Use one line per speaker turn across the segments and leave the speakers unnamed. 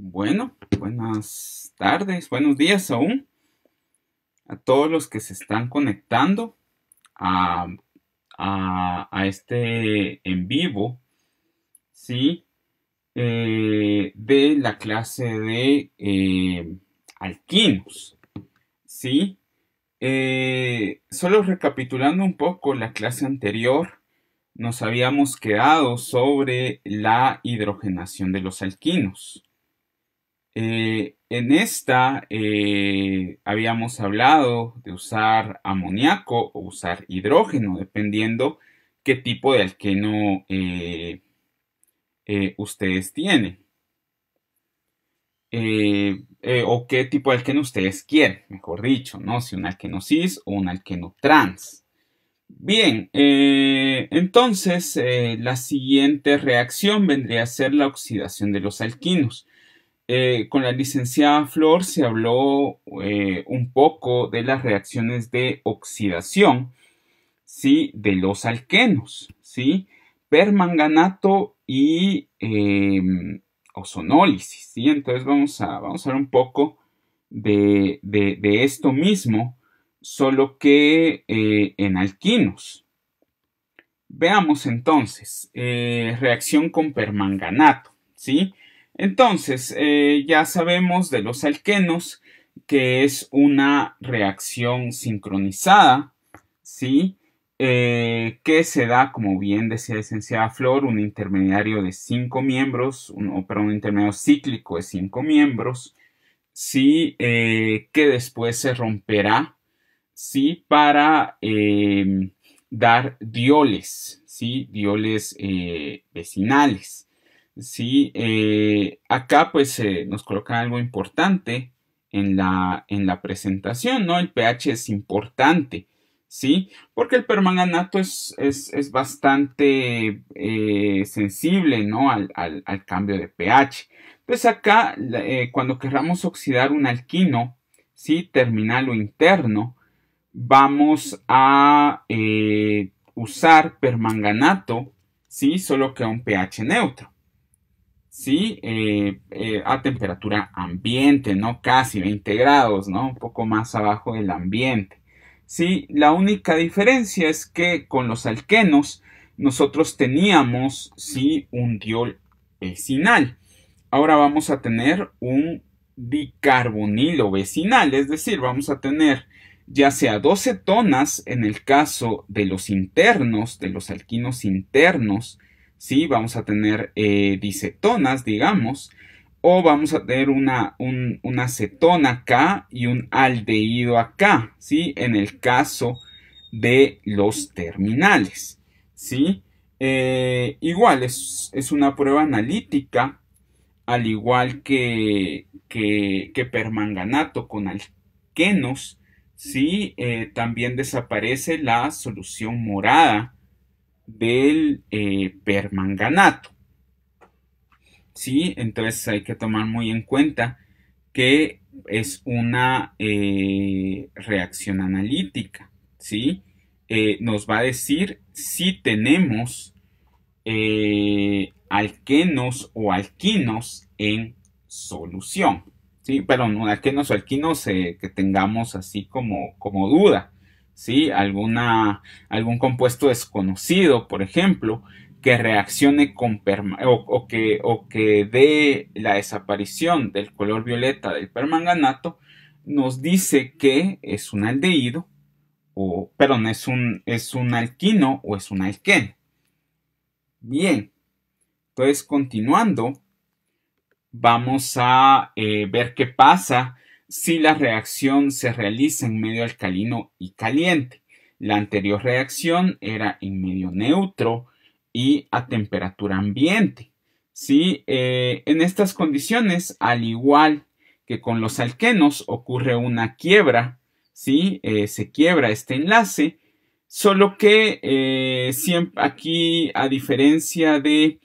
Bueno, buenas tardes, buenos días aún a todos los que se están conectando a, a este en vivo, ¿sí? De la clase de alquinos, ¿sí? Solo recapitulando un poco la clase anterior, nos habíamos quedado sobre la hidrogenación de los alquinos. En esta habíamos hablado de usar amoníaco o usar hidrógeno, dependiendo qué tipo de alqueno ustedes tienen. O qué tipo de alqueno ustedes quieren, mejor dicho, ¿no? Si un alqueno cis o un alqueno trans. Bien, entonces la siguiente reacción vendría a ser la oxidación de los alquinos. Con la licenciada Flor se habló un poco de las reacciones de oxidación, ¿sí? De los alquenos, ¿sí? Permanganato y ozonólisis, ¿sí? Entonces vamos a ver un poco de esto mismo, solo que en alquinos. Veamos entonces, reacción con permanganato, ¿sí? Entonces, ya sabemos de los alquenos que es una reacción sincronizada, ¿sí? Que se da, como bien decía la licenciada Flor, un intermediario de 5 miembros, un intermediario cíclico de 5 miembros, ¿sí? Que después se romperá, ¿sí? Para dar dioles, ¿sí? Dioles vecinales. Sí, acá pues nos colocan algo importante en la presentación, ¿no? El pH es importante, ¿sí? Porque el permanganato es bastante sensible, ¿no? Al cambio de pH. Entonces acá, cuando querramos oxidar un alquino, ¿sí? Terminal o interno, vamos a usar permanganato, ¿sí? Solo que a un pH neutro. ¿Sí? A temperatura ambiente, ¿no? Casi 20 grados, ¿no? Un poco más abajo del ambiente. ¿Sí? La única diferencia es que con los alquenos nosotros teníamos, ¿sí? Un diol vecinal. Ahora vamos a tener un bicarbonilo vecinal, es decir, vamos a tener ya sea 2 cetonas en el caso de los internos, de los alquinos internos, ¿sí? Vamos a tener dicetonas, digamos, o vamos a tener una cetona acá y un aldehído acá, ¿sí? En el caso de los terminales, ¿sí? Igual es una prueba analítica, al igual que permanganato con alquenos, ¿sí? También desaparece la solución morada del permanganato, ¿sí? Entonces hay que tomar muy en cuenta que es una reacción analítica, ¿sí? Nos va a decir si tenemos alquenos o alquinos en solución, ¿sí? Perdón, alquenos o alquinos que tengamos así como duda, ¿sí? Algún compuesto desconocido, por ejemplo, que reaccione con o que dé la desaparición del color violeta del permanganato, nos dice que es un aldehído, o perdón, es un alquino o es un alqueno. Bien, entonces continuando, vamos a ver qué pasa si la reacción se realiza en medio alcalino y caliente. La anterior reacción era en medio neutro y a temperatura ambiente. ¿Sí? En estas condiciones, al igual que con los alquenos, ocurre una quiebra, ¿sí? Se quiebra este enlace, solo que siempre aquí, a diferencia de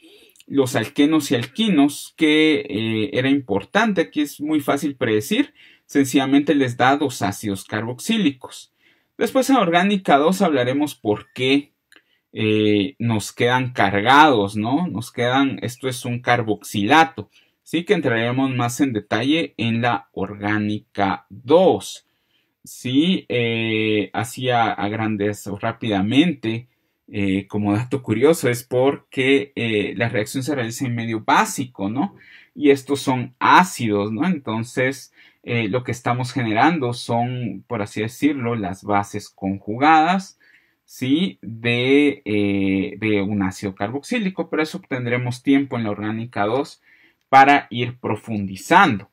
los alquenos y alquinos, que era importante, aquí es muy fácil predecir, sencillamente les da 2 ácidos carboxílicos. Después en orgánica 2 hablaremos por qué nos quedan cargados, ¿no? Esto es un carboxilato, Sí que entraremos más en detalle en la orgánica 2. Sí, así a grandes o rápidamente, como dato curioso, es porque la reacción se realiza en medio básico, ¿no? Y estos son ácidos, ¿no? Entonces, lo que estamos generando son, por así decirlo, las bases conjugadas, ¿sí? De un ácido carboxílico, pero eso tendremos tiempo en la orgánica 2 para ir profundizando.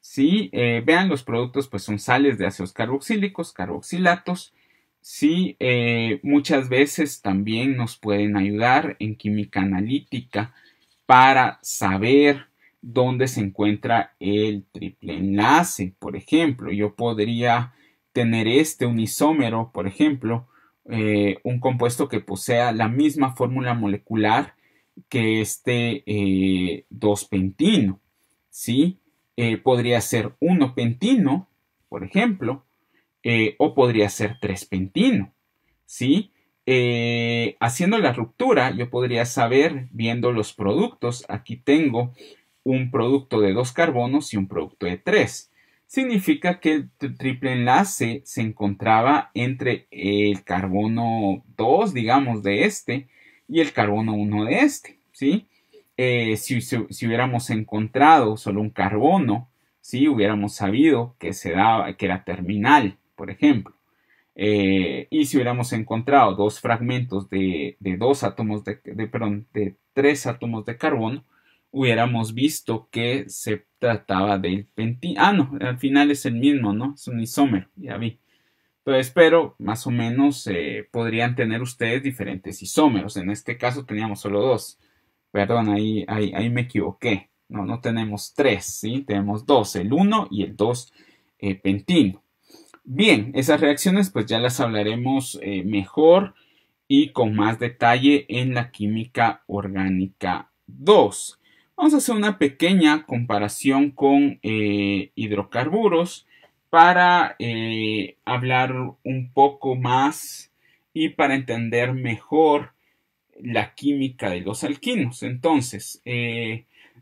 Sí, vean los productos, pues son sales de ácidos carboxílicos, carboxilatos. Sí, muchas veces también nos pueden ayudar en química analítica para saber dónde se encuentra el triple enlace. Por ejemplo, yo podría tener un isómero, por ejemplo, un compuesto que posea la misma fórmula molecular que este 2-pentino. ¿Sí? Podría ser 1-pentino, por ejemplo, o podría ser 3-pentino, ¿sí? Haciendo la ruptura, yo podría saber, viendo los productos, aquí tengo un producto de 2 carbonos y un producto de 3. Significa que el triple enlace se encontraba entre el carbono 2, digamos, de este, y el carbono 1 de este, ¿sí? Si hubiéramos encontrado solo un carbono, ¿sí? Hubiéramos sabido que que era terminal, por ejemplo. Y si hubiéramos encontrado dos fragmentos de dos átomos de 3 átomos de carbono, hubiéramos visto que se trataba del pentino. Ah, no, al final es el mismo, ¿no? Es un isómero, ya vi. Entonces, pero más o menos podrían tener ustedes diferentes isómeros. En este caso teníamos solo 2. Perdón, ahí me equivoqué. No tenemos 3, ¿sí? Tenemos 2, el 1 y el 2 pentino. Bien, esas reacciones pues ya las hablaremos mejor y con más detalle en la química orgánica 2. Vamos a hacer una pequeña comparación con hidrocarburos para hablar un poco más y para entender mejor la química de los alquinos. Entonces,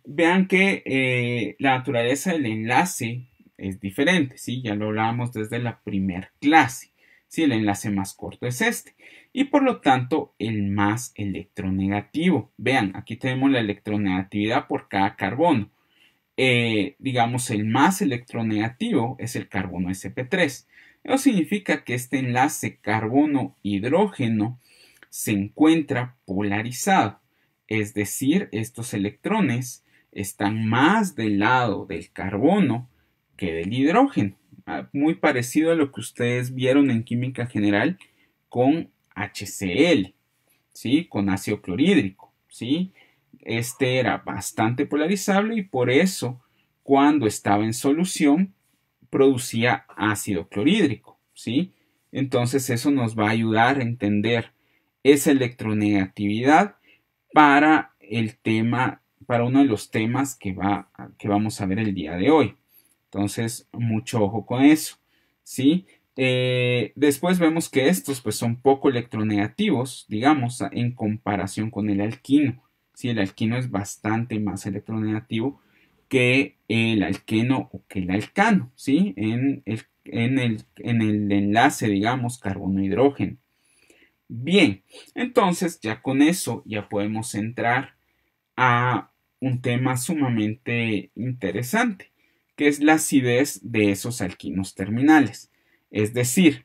vean que la naturaleza del enlace es diferente, ¿sí? Ya lo hablábamos desde la primer clase, ¿sí? El enlace más corto es este y por lo tanto el más electronegativo. Vean, aquí tenemos la electronegatividad por cada carbono. Digamos, el más electronegativo es el carbono sp3. Eso significa que este enlace carbono-hidrógeno se encuentra polarizado, es decir, estos electrones están más del lado del carbono que del hidrógeno, muy parecido a lo que ustedes vieron en química general con HCl, ¿sí? Con ácido clorhídrico, ¿sí? Este era bastante polarizable y por eso cuando estaba en solución producía ácido clorhídrico, ¿sí? Entonces eso nos va a ayudar a entender esa electronegatividad para el tema, para uno de los temas que vamos a ver el día de hoy. Entonces, mucho ojo con eso, ¿sí? Después vemos que estos pues son poco electronegativos, digamos, en comparación con el alquino. ¿Sí? El alquino es bastante más electronegativo que el alqueno o que el alcano, ¿sí? En el enlace, digamos, carbono-hidrógeno. Bien, entonces ya con eso ya podemos entrar a un tema sumamente interesante, que es la acidez de esos alquinos terminales. Es decir,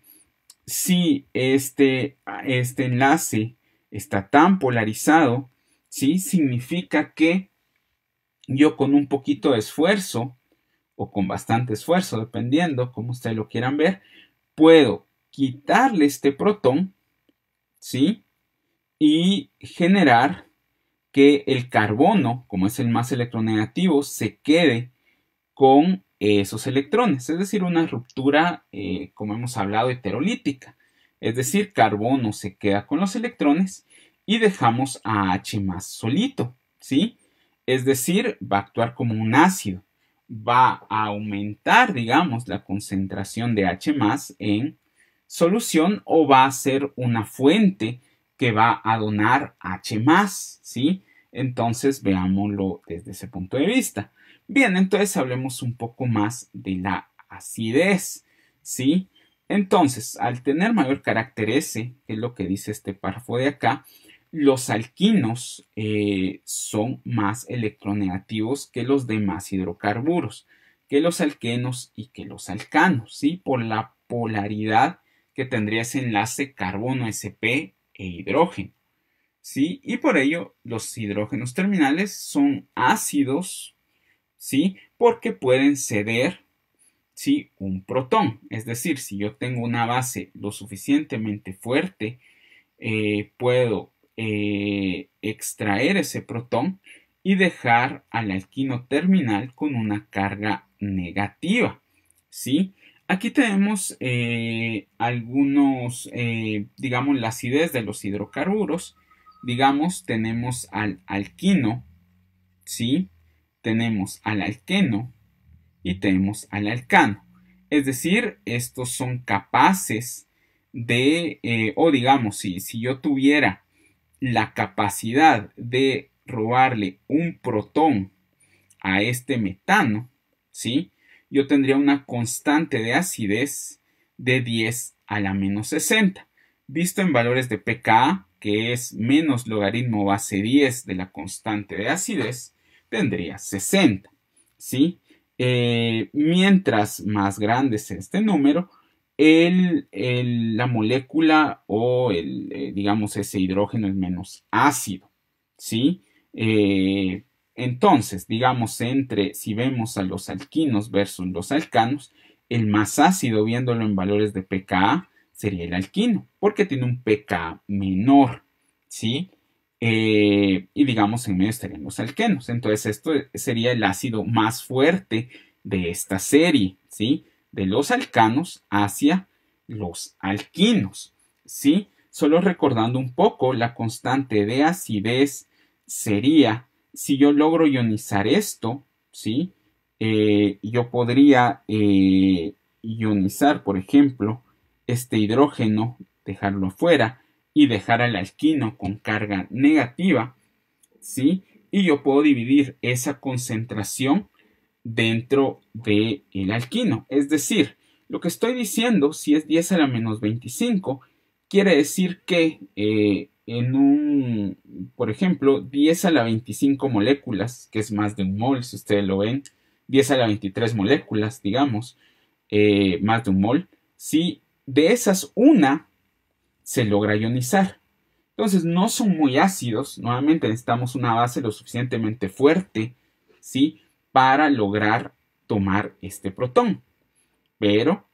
si este enlace está tan polarizado, ¿sí? Significa que yo con un poquito de esfuerzo o con bastante esfuerzo, dependiendo como ustedes lo quieran ver, puedo quitarle este protón, ¿sí? Y generar que el carbono, como es el más electronegativo, se quede con esos electrones, es decir, una ruptura, como hemos hablado, heterolítica. Es decir, carbono se queda con los electrones y dejamos a H más solito, ¿sí? Es decir, va a actuar como un ácido, va a aumentar, digamos, la concentración de H más en solución o va a ser una fuente que va a donar H más, ¿sí? Entonces veámoslo desde ese punto de vista. Bien, entonces hablemos un poco más de la acidez, ¿sí? Entonces, al tener mayor carácter S, que es lo que dice este párrafo de acá, los alquinos son más electronegativos que los demás hidrocarburos, que los alquenos y que los alcanos, ¿sí? Por la polaridad que tendría ese enlace carbono-sp e hidrógeno, ¿sí? Y por ello los hidrógenos terminales son ácidos, ¿sí? Porque pueden ceder, ¿sí? Un protón. Es decir, si yo tengo una base lo suficientemente fuerte, puedo extraer ese protón y dejar al alquino terminal con una carga negativa, ¿sí? Aquí tenemos algunos, digamos, la acidez de los hidrocarburos. Digamos, tenemos al alquino, ¿sí? Tenemos al alqueno y tenemos al alcano. Es decir, estos son capaces de, o digamos, si yo tuviera la capacidad de robarle un protón a este metano, ¿sí? Yo tendría una constante de acidez de 10 a la menos 60. Visto en valores de pKa, que es menos logaritmo base 10 de la constante de acidez, tendría 60, ¿sí? Mientras más grande sea este número, la molécula o digamos ese hidrógeno es menos ácido, ¿sí? Entonces, digamos, si vemos a los alquinos versus los alcanos, el más ácido, viéndolo en valores de pKa, sería el alquino, porque tiene un pKa menor, ¿sí? Y digamos, en medio estarían los alquenos. Entonces, esto sería el ácido más fuerte de esta serie, ¿sí? De los alcanos hacia los alquinos, ¿sí? Solo recordando un poco, la constante de acidez sería, si yo logro ionizar esto, ¿sí? Yo podría ionizar, por ejemplo, este hidrógeno, dejarlo afuera y dejar al alquino con carga negativa, ¿sí? Y yo puedo dividir esa concentración dentro del alquino. Es decir, lo que estoy diciendo, si es 10 a la menos 25, quiere decir que por ejemplo, 10 a la 25 moléculas, que es más de un mol, si ustedes lo ven, 10 a la 23 moléculas, digamos, más de un mol, si de esas una se logra ionizar. Entonces no son muy ácidos, nuevamente necesitamos una base lo suficientemente fuerte, ¿sí? Para lograr tomar este protón, pero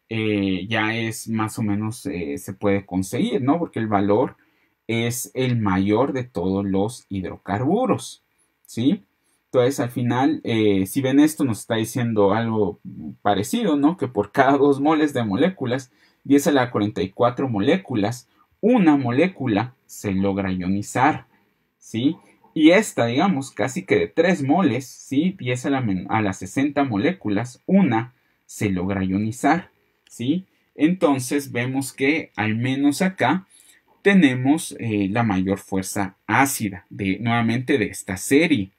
ya es más o menos se puede conseguir, ¿no? Porque el valor es el mayor de todos los hidrocarburos, ¿sí? Entonces, al final, si ven esto, nos está diciendo algo parecido, ¿no? Que por cada 2 moles de moléculas, 10 a la 44 moléculas, una molécula se logra ionizar, ¿sí? Y esta, digamos, casi que de 3 moles, ¿sí? 10 a las 60 moléculas, una se logra ionizar, ¿sí? Entonces vemos que al menos acá tenemos la mayor fuerza ácida nuevamente de esta serie,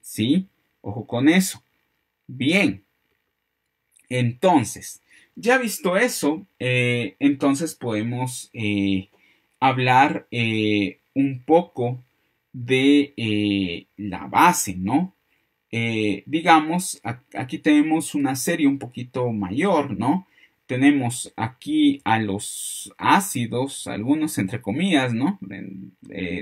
¿sí? Ojo con eso. Bien, entonces, ya visto eso, entonces podemos hablar un poco de la base, ¿no? Digamos, aquí tenemos una serie un poquito mayor, ¿no? Tenemos aquí a los ácidos, algunos entre comillas, ¿no?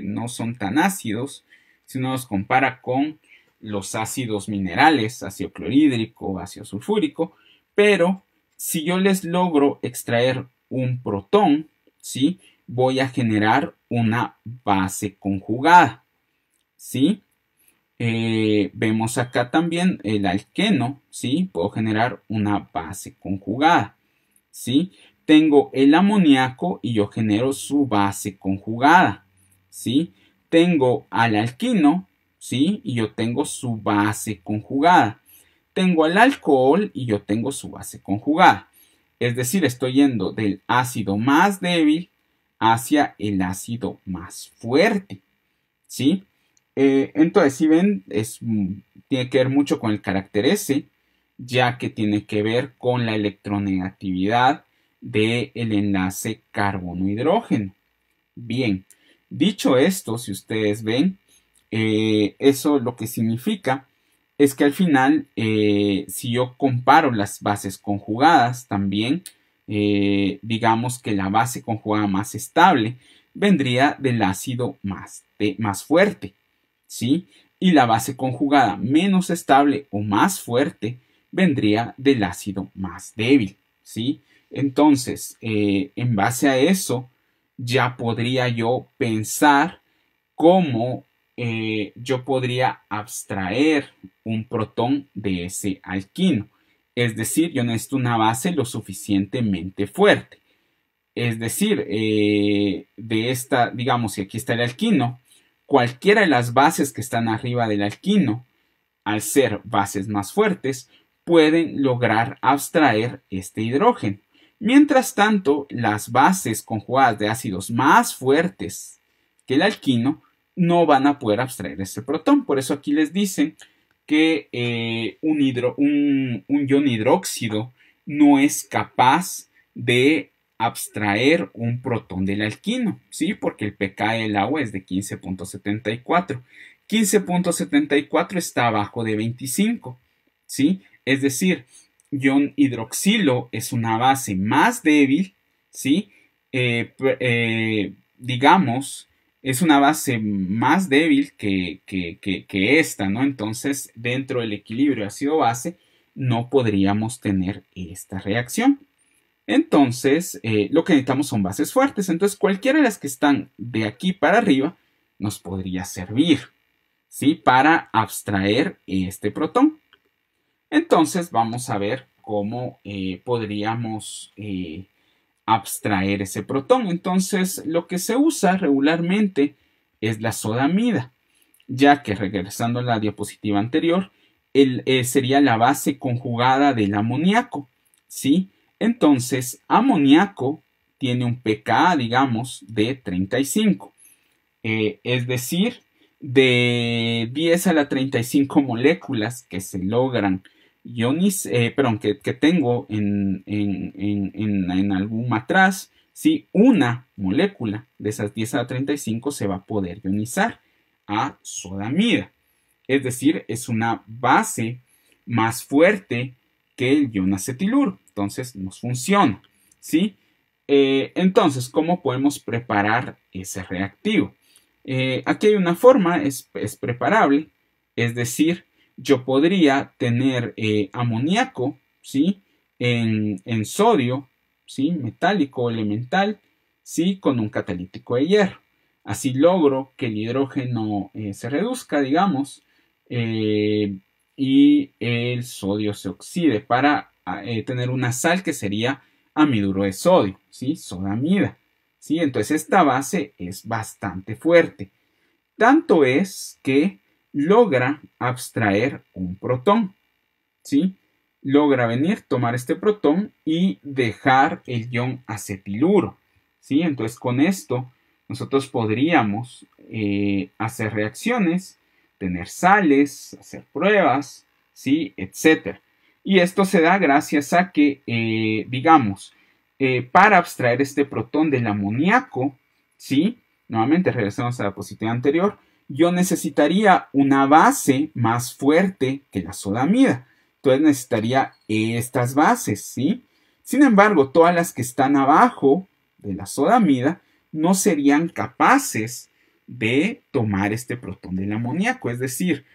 No son tan ácidos si uno los compara con los ácidos minerales, ácido clorhídrico, ácido sulfúrico, pero si yo les logro extraer un protón, ¿sí? Voy a generar una base conjugada, ¿sí? Vemos acá también el alqueno, ¿sí? Puedo generar una base conjugada, ¿sí? Tengo el amoníaco y yo genero su base conjugada, ¿sí? Tengo al alquino, ¿sí? Y yo tengo su base conjugada. Tengo al alcohol y yo tengo su base conjugada. Es decir, estoy yendo del ácido más débil hacia el ácido más fuerte, ¿sí? Entonces, si ven, tiene que ver mucho con el carácter S, ya que tiene que ver con la electronegatividad del enlace carbono-hidrógeno. Bien, dicho esto, si ustedes ven, eso lo que significa es que al final, si yo comparo las bases conjugadas, también digamos que la base conjugada más estable vendría del ácido más fuerte, ¿sí? Y la base conjugada menos estable o más fuerte vendría del ácido más débil, ¿sí? Entonces, en base a eso, ya podría yo pensar cómo yo podría abstraer un protón de ese alquino. Es decir, yo necesito una base lo suficientemente fuerte. Es decir, de esta, digamos, si aquí está el alquino, cualquiera de las bases que están arriba del alquino, al ser bases más fuertes, pueden lograr abstraer este hidrógeno. Mientras tanto, las bases conjugadas de ácidos más fuertes que el alquino no van a poder abstraer este protón. Por eso aquí les dicen que un ion hidróxido no es capaz de abstraer un protón del alquino, ¿sí? Porque el pK del agua es de 15.74. 15.74 está abajo de 25, ¿sí? Es decir, ion hidroxilo es una base más débil, ¿sí? Digamos, es una base más débil que esta, ¿no? Entonces, dentro del equilibrio ácido-base, no podríamos tener esta reacción. Entonces, lo que necesitamos son bases fuertes. Entonces, cualquiera de las que están de aquí para arriba nos podría servir, ¿sí? Para abstraer este protón. Entonces, vamos a ver cómo podríamos abstraer ese protón. Entonces, lo que se usa regularmente es la sodamida, ya que, regresando a la diapositiva anterior, sería la base conjugada del amoníaco, ¿sí? Entonces, amoníaco tiene un pKa, digamos, de 35. Es decir, de 10 a la 35 moléculas que se logran que tengo en algún matraz, ¿sí? Una molécula de esas 10 a la 35 se va a poder ionizar a sodamida. Es decir, es una base más fuerte que el ion acetiluro. Entonces, nos funciona, ¿sí? Entonces, ¿cómo podemos preparar ese reactivo? Aquí hay una forma, es preparable, es decir, yo podría tener amoníaco, ¿sí? En sodio, ¿sí? Metálico elemental, ¿sí? Con un catalítico de hierro. Así logro que el hidrógeno se reduzca, digamos, y el sodio se oxide para tener una sal que sería amiduro de sodio, ¿sí? Sodamida, ¿sí? Entonces esta base es bastante fuerte. Tanto es que logra abstraer un protón, ¿sí? Logra venir, tomar este protón y dejar el ion acetiluro, ¿sí? Entonces con esto nosotros podríamos hacer reacciones, tener sales, hacer pruebas, ¿sí? Etcétera. Y esto se da gracias a que, digamos, para abstraer este protón del amoníaco, ¿sí? Nuevamente regresamos a la diapositiva anterior, yo necesitaría una base más fuerte que la sodamida. Entonces necesitaría estas bases, ¿sí? Sin embargo, todas las que están abajo de la sodamida no serían capaces de tomar este protón del amoníaco. Es decir,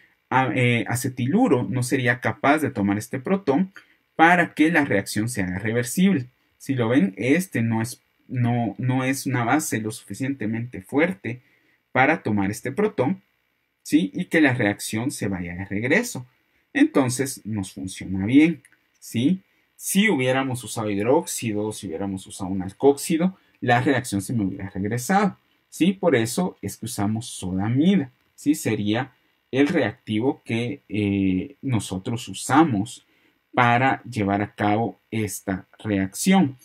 acetiluro no sería capaz de tomar este protón para que la reacción se haga reversible. Si lo ven, este no es una base lo suficientemente fuerte para tomar este protón, ¿sí? Y que la reacción se vaya de regreso. Entonces nos funciona bien, ¿sí? Si hubiéramos usado hidróxido, si hubiéramos usado un alcóxido, la reacción se me hubiera regresado, ¿sí? Por eso es que usamos sodamida, ¿sí? Sería el reactivo que nosotros usamos para llevar a cabo esta reacción,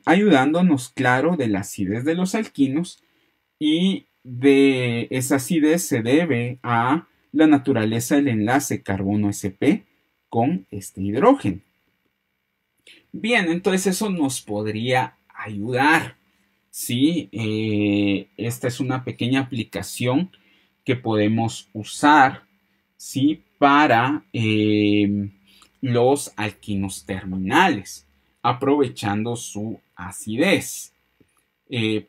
ayudándonos, claro, de la acidez de los alquinos y de esa acidez se debe a la naturaleza del enlace carbono-sp con este hidrógeno. Bien, entonces eso nos podría ayudar, ¿sí? Esta es una pequeña aplicación que podemos usar, ¿sí? Para los alquinos terminales, aprovechando su acidez.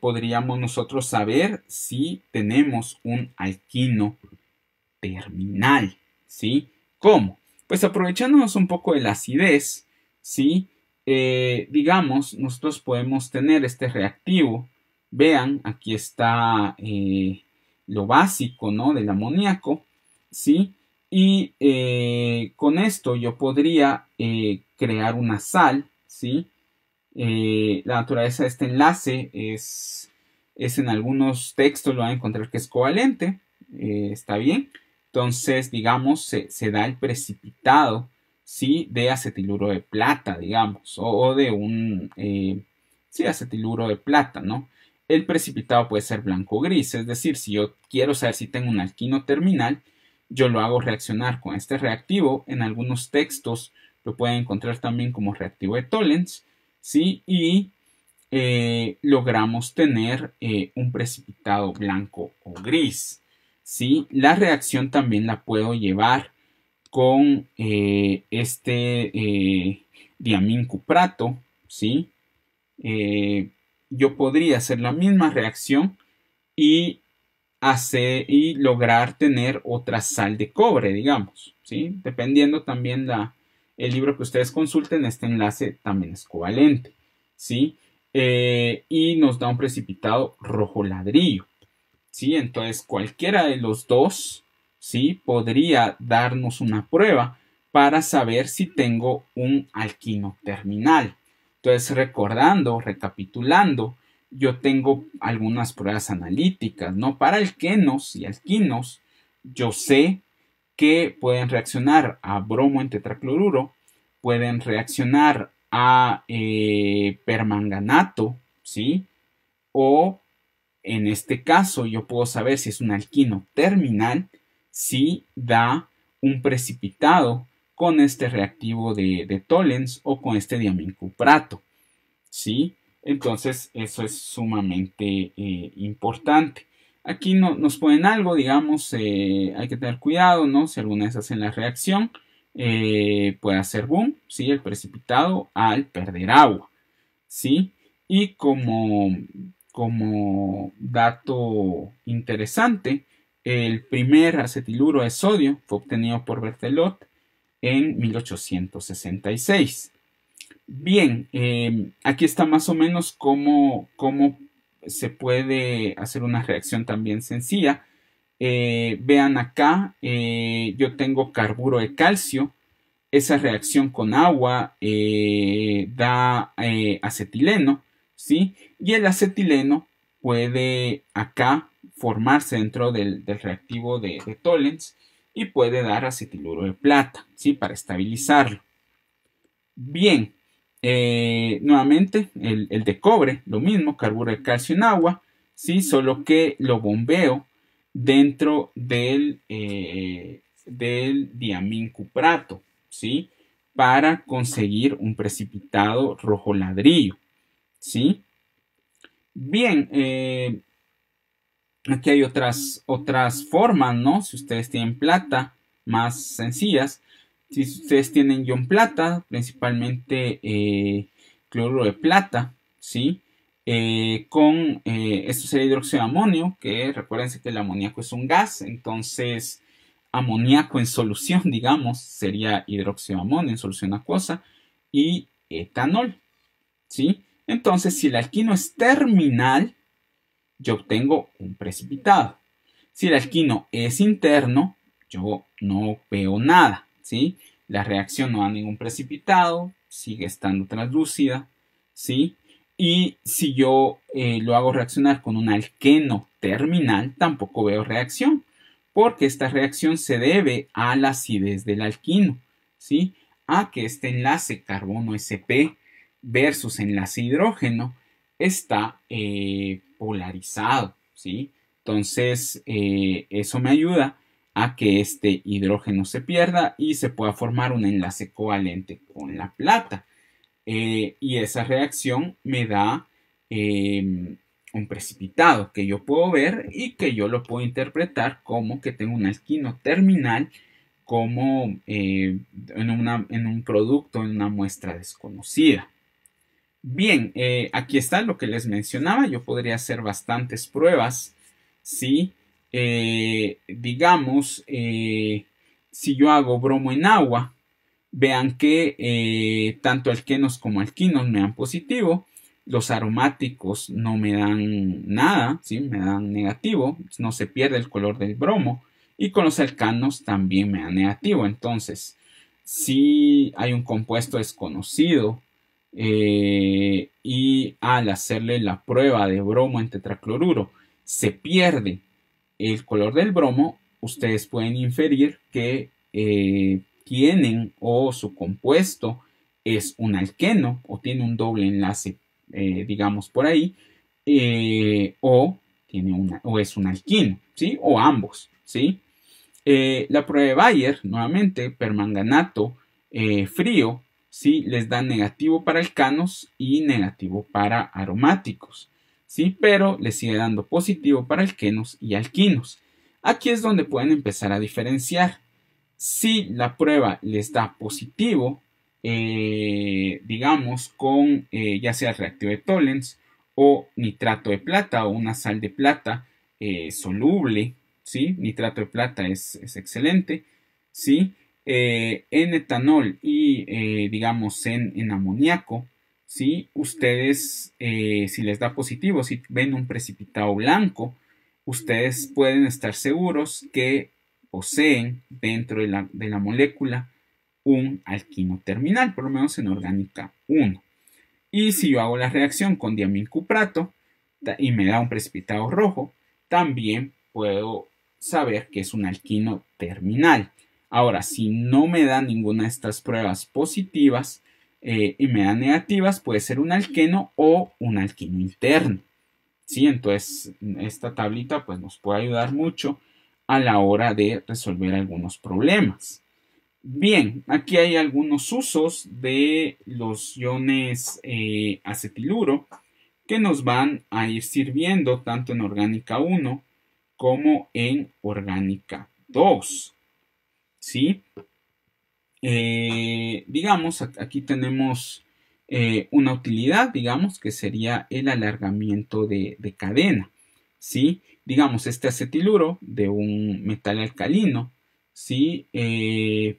Podríamos nosotros saber si tenemos un alquino terminal, ¿sí? ¿Cómo? Pues aprovechándonos un poco de la acidez, ¿sí? Digamos, nosotros podemos tener este reactivo. Vean, aquí está lo básico, ¿no? Del amoníaco, ¿sí? Y con esto yo podría crear una sal, ¿sí? La naturaleza de este enlace es en algunos textos lo van a encontrar que es covalente, está bien. Entonces, digamos, se da el precipitado, ¿sí? De acetiluro de plata, digamos, o de un, sí, acetiluro de plata, ¿no? El precipitado puede ser blanco o gris, es decir, si yo quiero saber si tengo un alquino terminal, yo lo hago reaccionar con este reactivo. En algunos textos lo pueden encontrar también como reactivo de Tollens, ¿sí? Y logramos tener un precipitado blanco o gris, ¿sí? La reacción también la puedo llevar con diamíncuprato, ¿sí? Yo podría hacer la misma reacción y lograr tener otra sal de cobre, digamos, ¿sí? Dependiendo también el libro que ustedes consulten, este enlace también es covalente, ¿sí? Y nos da un precipitado rojo ladrillo, ¿sí? Entonces cualquiera de los dos, ¿sí? Podría darnos una prueba para saber si tengo un alquino terminal. Entonces recapitulando, yo tengo algunas pruebas analíticas, ¿no? Para alquenos y alquinos, yo sé que pueden reaccionar a bromo en tetracloruro, pueden reaccionar a permanganato, ¿sí? O en este caso yo puedo saber si es un alquino terminal si da un precipitado con este reactivo de Tollens o con este diamíncuprato, ¿sí? Entonces eso es sumamente importante. Aquí nos ponen algo, digamos, hay que tener cuidado, ¿no? Si alguna vez hacen la reacción, puede hacer boom, ¿sí? El precipitado al perder agua, ¿sí? Y como dato interesante, el primer acetiluro de sodio fue obtenido por Berthelot en 1866. Bien, aquí está más o menos cómo se puede hacer una reacción también sencilla. Vean acá, yo tengo carburo de calcio. Esa reacción con agua da acetileno, ¿sí? Y el acetileno puede acá formarse dentro del reactivo de Tollens y puede dar acetiluro de plata, ¿sí? Para estabilizarlo. Bien, nuevamente el de cobre, lo mismo, carburo de calcio en agua, ¿sí? Solo que lo bombeo dentro del diamíncuprato, ¿sí? Para conseguir un precipitado rojo ladrillo, ¿sí? Bien, aquí hay otras formas, ¿no? Si ustedes tienen plata, más sencillas. Si ustedes tienen ion plata, principalmente cloruro de plata, ¿sí? Esto sería hidróxido de amonio, que recuérdense que el amoníaco es un gas, entonces amoníaco en solución, digamos, sería hidróxido de amonio en solución acuosa y etanol, ¿sí? Entonces, si el alquino es terminal, yo obtengo un precipitado. Si el alquino es interno, yo no veo nada, ¿sí? La reacción no da ningún precipitado, sigue estando translúcida, ¿sí? Y si yo lo hago reaccionar con un alqueno terminal, tampoco veo reacción, porque esta reacción se debe a la acidez del alquino, ¿sí? A que este enlace carbono-sp versus enlace hidrógeno está polarizado, ¿sí? Entonces, eso me ayuda a que este hidrógeno se pierda y se pueda formar un enlace covalente con la plata. Y esa reacción me da un precipitado que yo puedo ver y que yo lo puedo interpretar como que tengo un alquino terminal como en un producto, en una muestra desconocida. Bien, aquí está lo que les mencionaba. Yo podría hacer bastantes pruebas. ¿Sí? Digamos, si yo hago bromo en agua, vean que tanto alquenos como alquinos me dan positivo. Los aromáticos no me dan nada, ¿sí? Me dan negativo. No se pierde el color del bromo. Y con los alcanos también me da negativo. Entonces, si hay un compuesto desconocido y al hacerle la prueba de bromo en tetracloruro se pierde el color del bromo, ustedes pueden inferir que tienen o su compuesto es un alqueno o tiene un doble enlace, digamos por ahí, o es un alquino, ¿sí? O ambos, ¿sí? La prueba de Bayer, nuevamente, permanganato frío, ¿sí? Les da negativo para alcanos y negativo para aromáticos, ¿sí? Pero les sigue dando positivo para alquenos y alquinos. Aquí es donde pueden empezar a diferenciar. Si la prueba les da positivo, digamos, con ya sea el reactivo de Tollens o nitrato de plata o una sal de plata soluble, ¿sí? Nitrato de plata es excelente, ¿sí? En etanol y digamos en amoníaco, ¿sí? Ustedes, si les da positivo, si ven un precipitado blanco, ustedes pueden estar seguros que poseen dentro de la molécula un alquino terminal, por lo menos en orgánica 1. Y si yo hago la reacción con diamincuprato y me da un precipitado rojo, también puedo saber que es un alquino terminal. Ahora, si no me da ninguna de estas pruebas positivas y me dan negativas, puede ser un alqueno o un alquino interno. ¿Sí? Entonces, esta tablita pues, nos puede ayudar mucho a la hora de resolver algunos problemas. Bien, aquí hay algunos usos de los iones acetiluro que nos van a ir sirviendo tanto en orgánica 1 como en orgánica 2. ¿Sí? Digamos, aquí tenemos una utilidad, digamos, que sería el alargamiento de cadena. ¿Sí? Digamos, este acetiluro de un metal alcalino, ¿sí?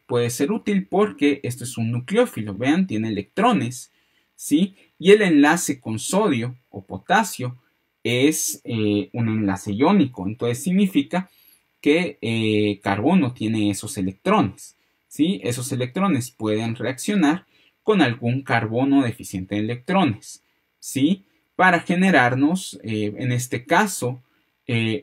Puede ser útil porque esto es un nucleófilo, vean, tiene electrones, ¿sí? Y el enlace con sodio o potasio es un enlace iónico, entonces significa que carbono tiene esos electrones, ¿sí? Esos electrones pueden reaccionar con algún carbono deficiente de electrones, ¿sí? Para generarnos, en este caso,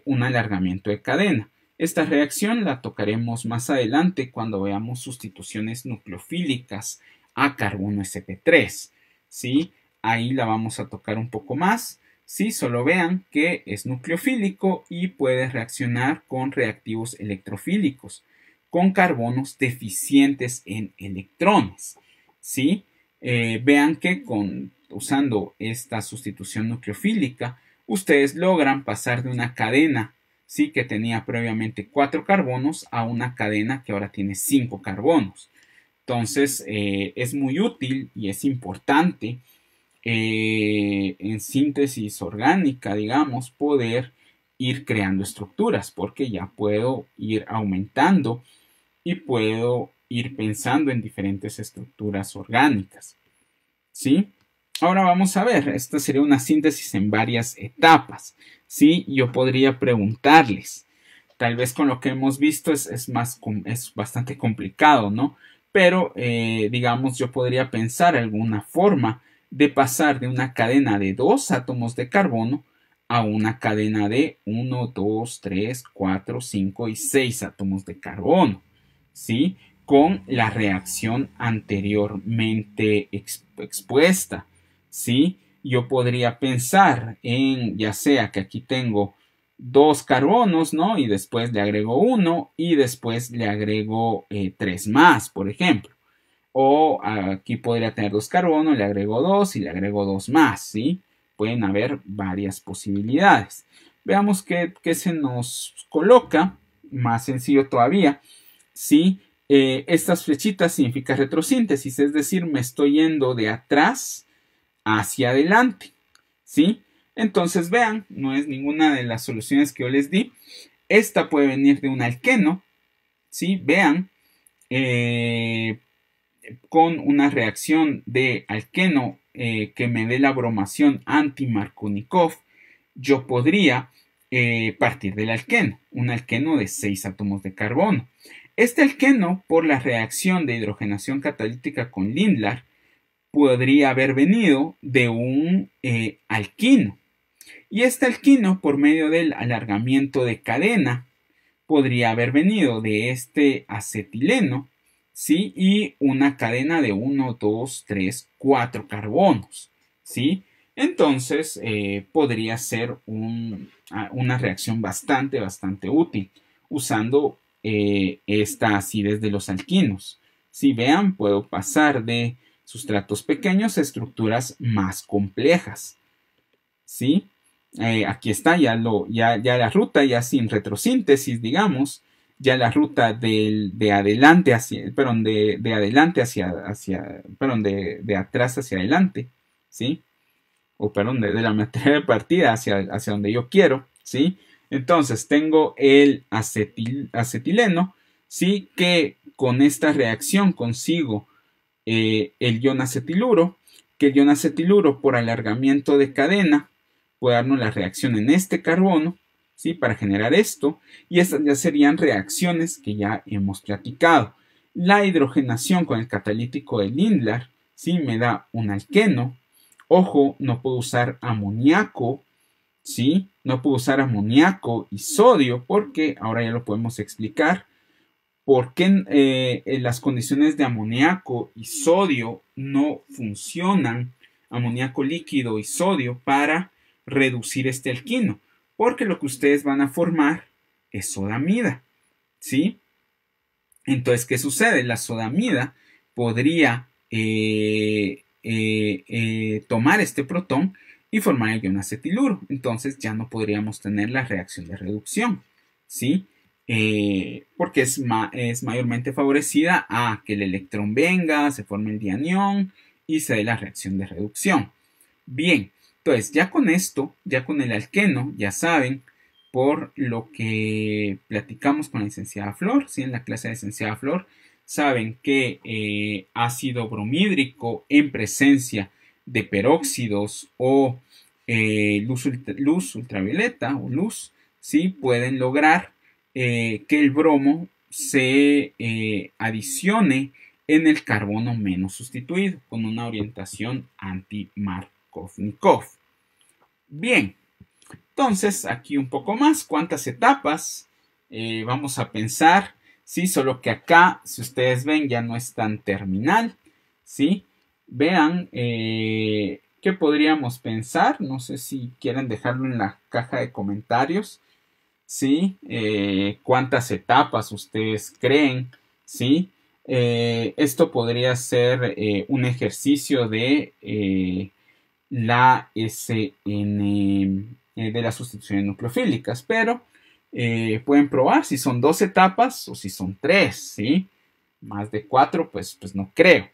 un alargamiento de cadena. Esta reacción la tocaremos más adelante cuando veamos sustituciones nucleofílicas a carbono sp3, ¿sí? Ahí la vamos a tocar un poco más. Sí, solo vean que es nucleofílico y puede reaccionar con reactivos electrofílicos, con carbonos deficientes en electrones. ¿Sí? Vean que usando esta sustitución nucleofílica, ustedes logran pasar de una cadena, ¿sí? Que tenía previamente 4 carbonos a una cadena que ahora tiene 5 carbonos. Entonces, es muy útil y es importante en síntesis orgánica, digamos, poder ir creando estructuras, porque ya puedo ir aumentando y puedo ir pensando en diferentes estructuras orgánicas. ¿Sí? Ahora vamos a ver, esta sería una síntesis en varias etapas. ¿Sí? Yo podría preguntarles, tal vez con lo que hemos visto es bastante complicado, ¿no? Pero, digamos, yo podría pensar alguna forma de pasar de una cadena de 2 átomos de carbono a una cadena de 1, 2, 3, 4, 5 y 6 átomos de carbono, ¿sí? Con la reacción anteriormente expuesta, ¿sí? Yo podría pensar en, ya sea que aquí tengo 2 carbonos, ¿no? Y después le agrego 1 y después le agrego 3 más, por ejemplo. O aquí podría tener 2 carbonos, le agrego 2 y le agrego 2 más, ¿sí? Pueden haber varias posibilidades. Veamos qué se nos coloca, más sencillo todavía, ¿sí? Estas flechitas significan retrosíntesis, es decir, me estoy yendo de atrás hacia adelante, ¿sí? Entonces vean, no es ninguna de las soluciones que yo les di. Esta puede venir de un alqueno, ¿sí? Vean, con una reacción de alqueno que me dé la bromación anti-Markovnikov, yo podría partir del alqueno, un alqueno de 6 átomos de carbono. Este alqueno, por la reacción de hidrogenación catalítica con Lindlar, podría haber venido de un alquino. Y este alquino, por medio del alargamiento de cadena, podría haber venido de este acetileno, ¿sí? Y una cadena de 1, 2, 3, 4 carbonos, ¿sí? Entonces, podría ser una reacción bastante útil usando esta acidez de los alquinos. Si vean, puedo pasar de sustratos pequeños a estructuras más complejas, ¿sí? Aquí está ya la ruta, ya sin retrosíntesis, digamos, ya la ruta de adelante hacia, perdón, de adelante hacia, perdón, de atrás hacia adelante, ¿sí? O perdón, de la materia de partida hacia donde yo quiero, ¿sí? Entonces tengo el acetileno, ¿sí? Que con esta reacción consigo el ion acetiluro, que el ion acetiluro por alargamiento de cadena puede darnos la reacción en este carbono, ¿sí? Para generar esto, y estas ya serían reacciones que ya hemos platicado. La hidrogenación con el catalítico de Lindlar, ¿sí? Me da un alqueno. Ojo, no puedo usar amoníaco, ¿sí? No puedo usar amoníaco y sodio porque ahora ya lo podemos explicar. ¿Por qué las condiciones de amoníaco y sodio no funcionan, amoníaco líquido y sodio, para reducir este alquino? Porque lo que ustedes van a formar es sodamida, ¿sí? Entonces, ¿qué sucede? La sodamida podría tomar este protón y formar el ion acetiluro. Entonces ya no podríamos tener la reacción de reducción, ¿sí? Porque es mayormente favorecida a que el electrón venga, se forme el dianión y se dé la reacción de reducción. Bien, entonces ya con esto, ya con el alqueno, ya saben, por lo que platicamos con la licenciada Flor, ¿sí? En la clase de la licenciada Flor, saben que ácido bromhídrico en presencia de peróxidos o luz ultravioleta o luz, ¿sí? Pueden lograr que el bromo se adicione en el carbono menos sustituido con una orientación anti-Markovnikov. Bien, entonces aquí un poco más, ¿cuántas etapas? Vamos a pensar, ¿sí? Solo que acá, si ustedes ven, ya no es tan terminal, ¿sí? Vean, ¿qué podríamos pensar? No sé si quieren dejarlo en la caja de comentarios, ¿sí? ¿Cuántas etapas ustedes creen? ¿Sí? Esto podría ser un ejercicio de la SN de las sustituciones nucleofílicas, pero pueden probar si son 2 etapas o si son 3, ¿sí? Más de 4, pues no creo.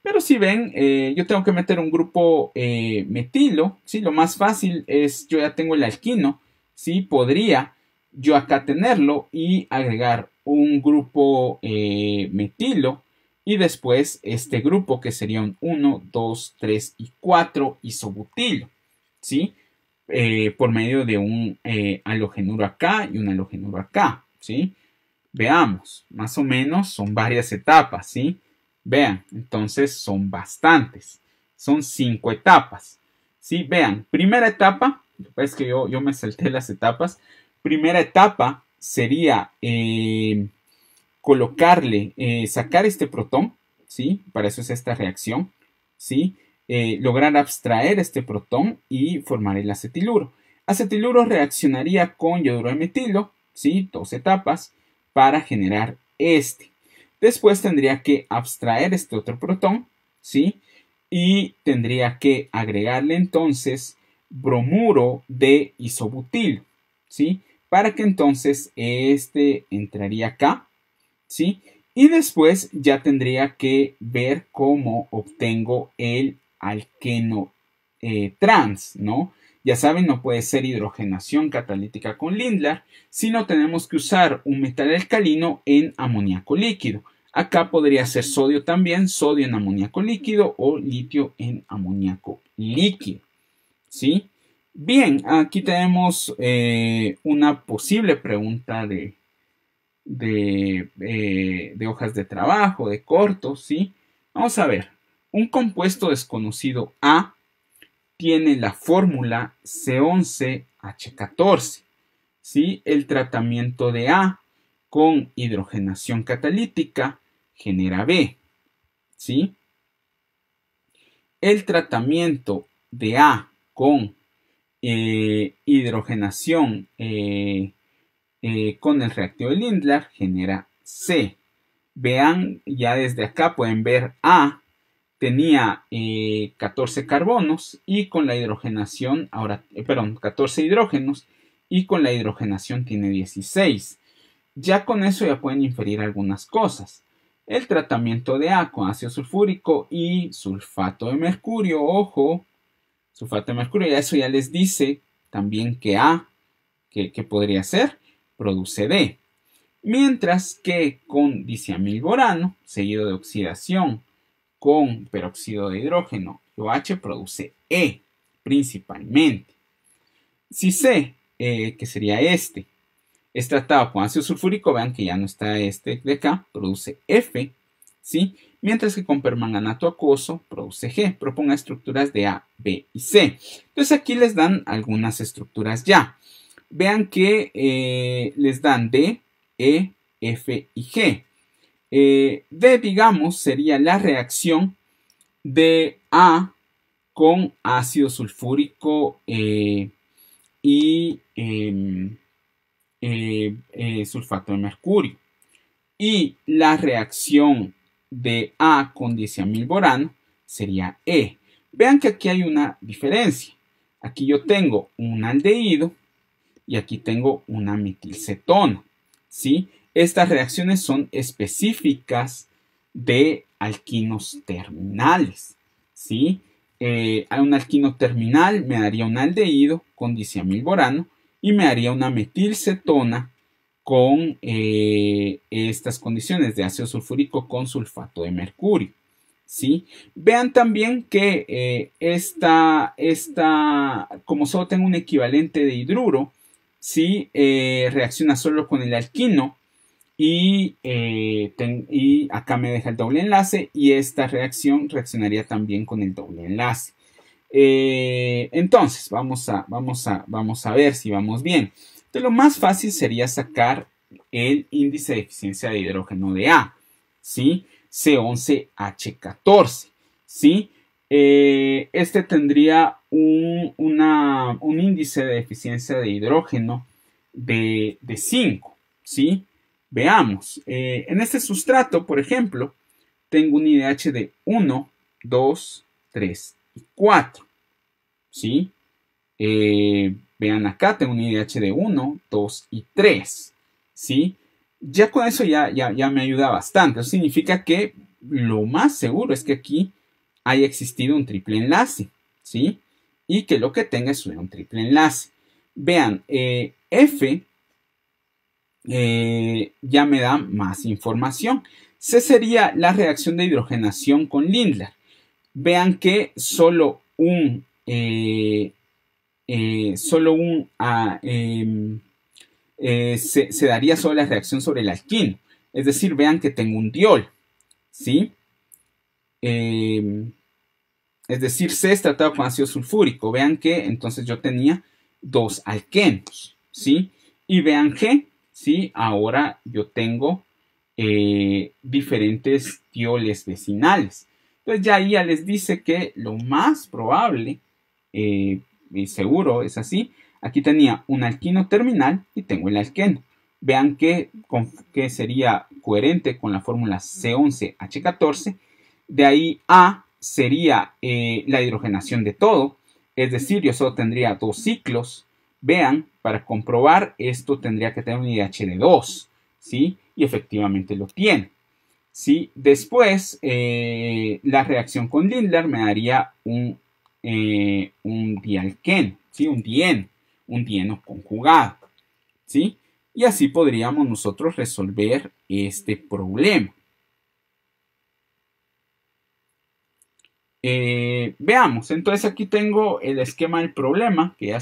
Pero si ven, yo tengo que meter un grupo metilo, ¿sí? Lo más fácil es, yo ya tengo el alquino, ¿sí? Podría yo acá tenerlo y agregar un grupo metilo y después este grupo que serían 1, 2, 3 y 4 isobutilo, ¿sí? Por medio de un halogenuro acá y un halogenuro acá, ¿sí? Veamos, más o menos son varias etapas, ¿sí? Vean, entonces son bastantes, son 5 etapas, ¿sí? Vean, primera etapa, es que yo me salté las etapas. Primera etapa sería colocarle, sacar este protón, ¿sí? Para eso es esta reacción, ¿sí? Lograr abstraer este protón y formar el acetiluro. Acetiluro reaccionaría con yoduro de metilo, ¿sí? 2 etapas para generar este. Después tendría que abstraer este otro protón, ¿sí? Y tendría que agregarle entonces bromuro de isobutilo, ¿sí? Para que entonces este entraría acá, ¿sí? Y después ya tendría que ver cómo obtengo el alqueno trans, ¿no? Ya saben, no puede ser hidrogenación catalítica con Lindlar, sino tenemos que usar un metal alcalino en amoníaco líquido. Acá podría ser sodio también, sodio en amoníaco líquido o litio en amoníaco líquido, ¿sí? Bien, aquí tenemos una posible pregunta de hojas de trabajo, de cortos, ¿sí? Vamos a ver, un compuesto desconocido A tiene la fórmula C11H14, ¿sí? El tratamiento de A con hidrogenación catalítica genera B, ¿sí? El tratamiento de A con hidrogenación con el reactivo de Lindlar genera C. Vean, ya desde acá pueden ver A tenía 14 carbonos y con la hidrogenación, 14 hidrógenos y con la hidrogenación tiene 16. Ya con eso ya pueden inferir algunas cosas. El tratamiento de A con ácido sulfúrico y sulfato de mercurio, ojo, sulfato de mercurio, ya eso ya les dice también que A, que podría ser, produce D. Mientras que con diciamilborano, seguido de oxidación con peróxido de hidrógeno y OH, produce E principalmente. Si C, que sería este, es tratado con ácido sulfúrico, vean que ya no está este de acá, produce F, ¿sí? Mientras que con permanganato acuoso produce G. Proponga estructuras de A, B y C. Entonces aquí les dan algunas estructuras ya. Vean que les dan D, E, F y G. D, digamos, sería la reacción de A con ácido sulfúrico y sulfato de mercurio. Y la reacción de A con diciamilborano sería E. Vean que aquí hay una diferencia. Aquí yo tengo un aldehído y aquí tengo una metilcetona, ¿sí? Estas reacciones son específicas de alquinos terminales, ¿sí? A un alquino terminal me daría un aldehído con diciamilborano y me daría una metilcetona con estas condiciones de ácido sulfúrico con sulfato de mercurio, ¿sí? Vean también que como solo tengo un equivalente de hidruro, ¿sí? Reacciona solo con el alquino y acá me deja el doble enlace y esta reacción reaccionaría también con el doble enlace. Entonces, vamos a ver si vamos bien. Entonces, lo más fácil sería sacar el índice de eficiencia de hidrógeno de A, ¿sí? C11H14, ¿sí? Este tendría un índice de eficiencia de hidrógeno de 5, ¿sí? Veamos, en este sustrato, por ejemplo, tengo un IDH de 1, 2, 3 y 4, ¿sí? Vean acá, tengo un IDH de 1, 2 y 3, ¿sí? Ya con eso ya me ayuda bastante. Eso significa que lo más seguro es que aquí haya existido un triple enlace, ¿sí? Y que lo que tenga es un triple enlace. Vean, F ya me da más información. C sería la reacción de hidrogenación con Lindlar. Vean que solo se daría solo la reacción sobre el alquino. Es decir, vean que tengo un diol, ¿sí? Es decir, C es tratado con ácido sulfúrico. Vean que entonces yo tenía 2 alquenos, ¿sí? Y vean G, ¿sí? Ahora yo tengo diferentes dioles vecinales. Entonces ya ahí ya les dice que lo más probable, y seguro es así, Aquí tenía un alquino terminal y tengo el alqueno. Vean que sería coherente con la fórmula C11H14. De ahí A sería la hidrogenación de todo. Es decir, yo solo tendría 2 ciclos. Vean, para comprobar esto tendría que tener un IH de 2. ¿Sí? Y efectivamente lo tiene. ¿Sí? Después, la reacción con Lindlar me daría un dialqueno, ¿sí? Un dieno conjugado, ¿sí? Y así podríamos nosotros resolver este problema. Veamos, entonces aquí tengo el esquema del problema, que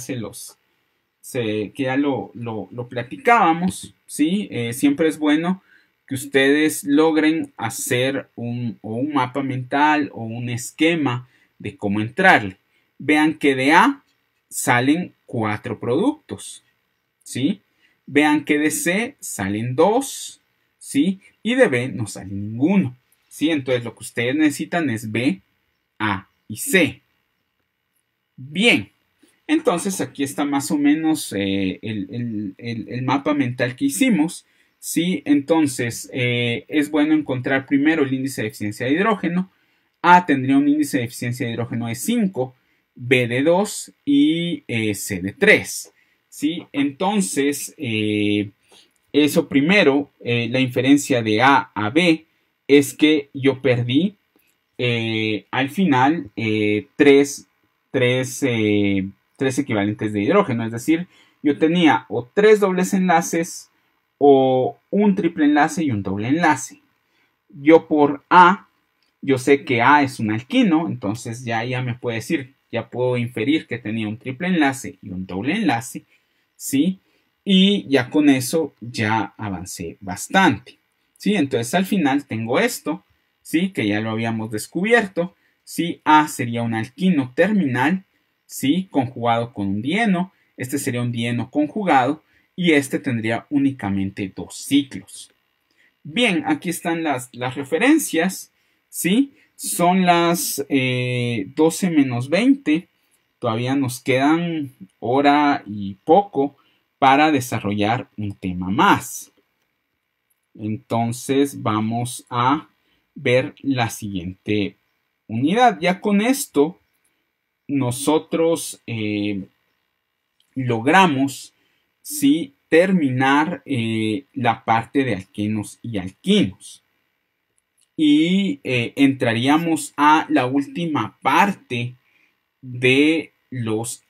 ya lo platicábamos, ¿sí? Siempre es bueno que ustedes logren hacer un mapa mental o un esquema de cómo entrarle. Vean que de A salen 4 productos, ¿sí? Vean que de C salen 2, ¿sí? Y de B no sale ninguno, ¿sí? Entonces lo que ustedes necesitan es B, A y C. Bien, entonces aquí está más o menos el mapa mental que hicimos. ¿Sí? Entonces es bueno encontrar primero el índice de eficiencia de hidrógeno. A tendría un índice de eficiencia de hidrógeno de 5, B de 2 y C de 3. ¿Sí? Entonces, eso primero, la inferencia de A a B es que yo perdí al final 3 equivalentes de hidrógeno. Es decir, yo tenía o 3 dobles enlaces o un triple enlace y un doble enlace. Yo por A, yo sé que A es un alquino, entonces ya me puede decir, ya puedo inferir que tenía un triple enlace y un doble enlace, ¿sí? Y ya con eso ya avancé bastante, ¿sí? Entonces al final tengo esto, ¿sí? Que ya lo habíamos descubierto, ¿sí? A sería un alquino terminal, ¿sí? Conjugado con un dieno, este sería un dieno conjugado y este tendría únicamente 2 ciclos. Bien, aquí están las referencias, ¿sí? Son las 12 menos 20. Todavía nos quedan hora y poco para desarrollar un tema más. Entonces vamos a ver la siguiente unidad. Ya con esto nosotros logramos, ¿sí?, terminar la parte de alquenos y alquinos. Y entraríamos a la última parte de los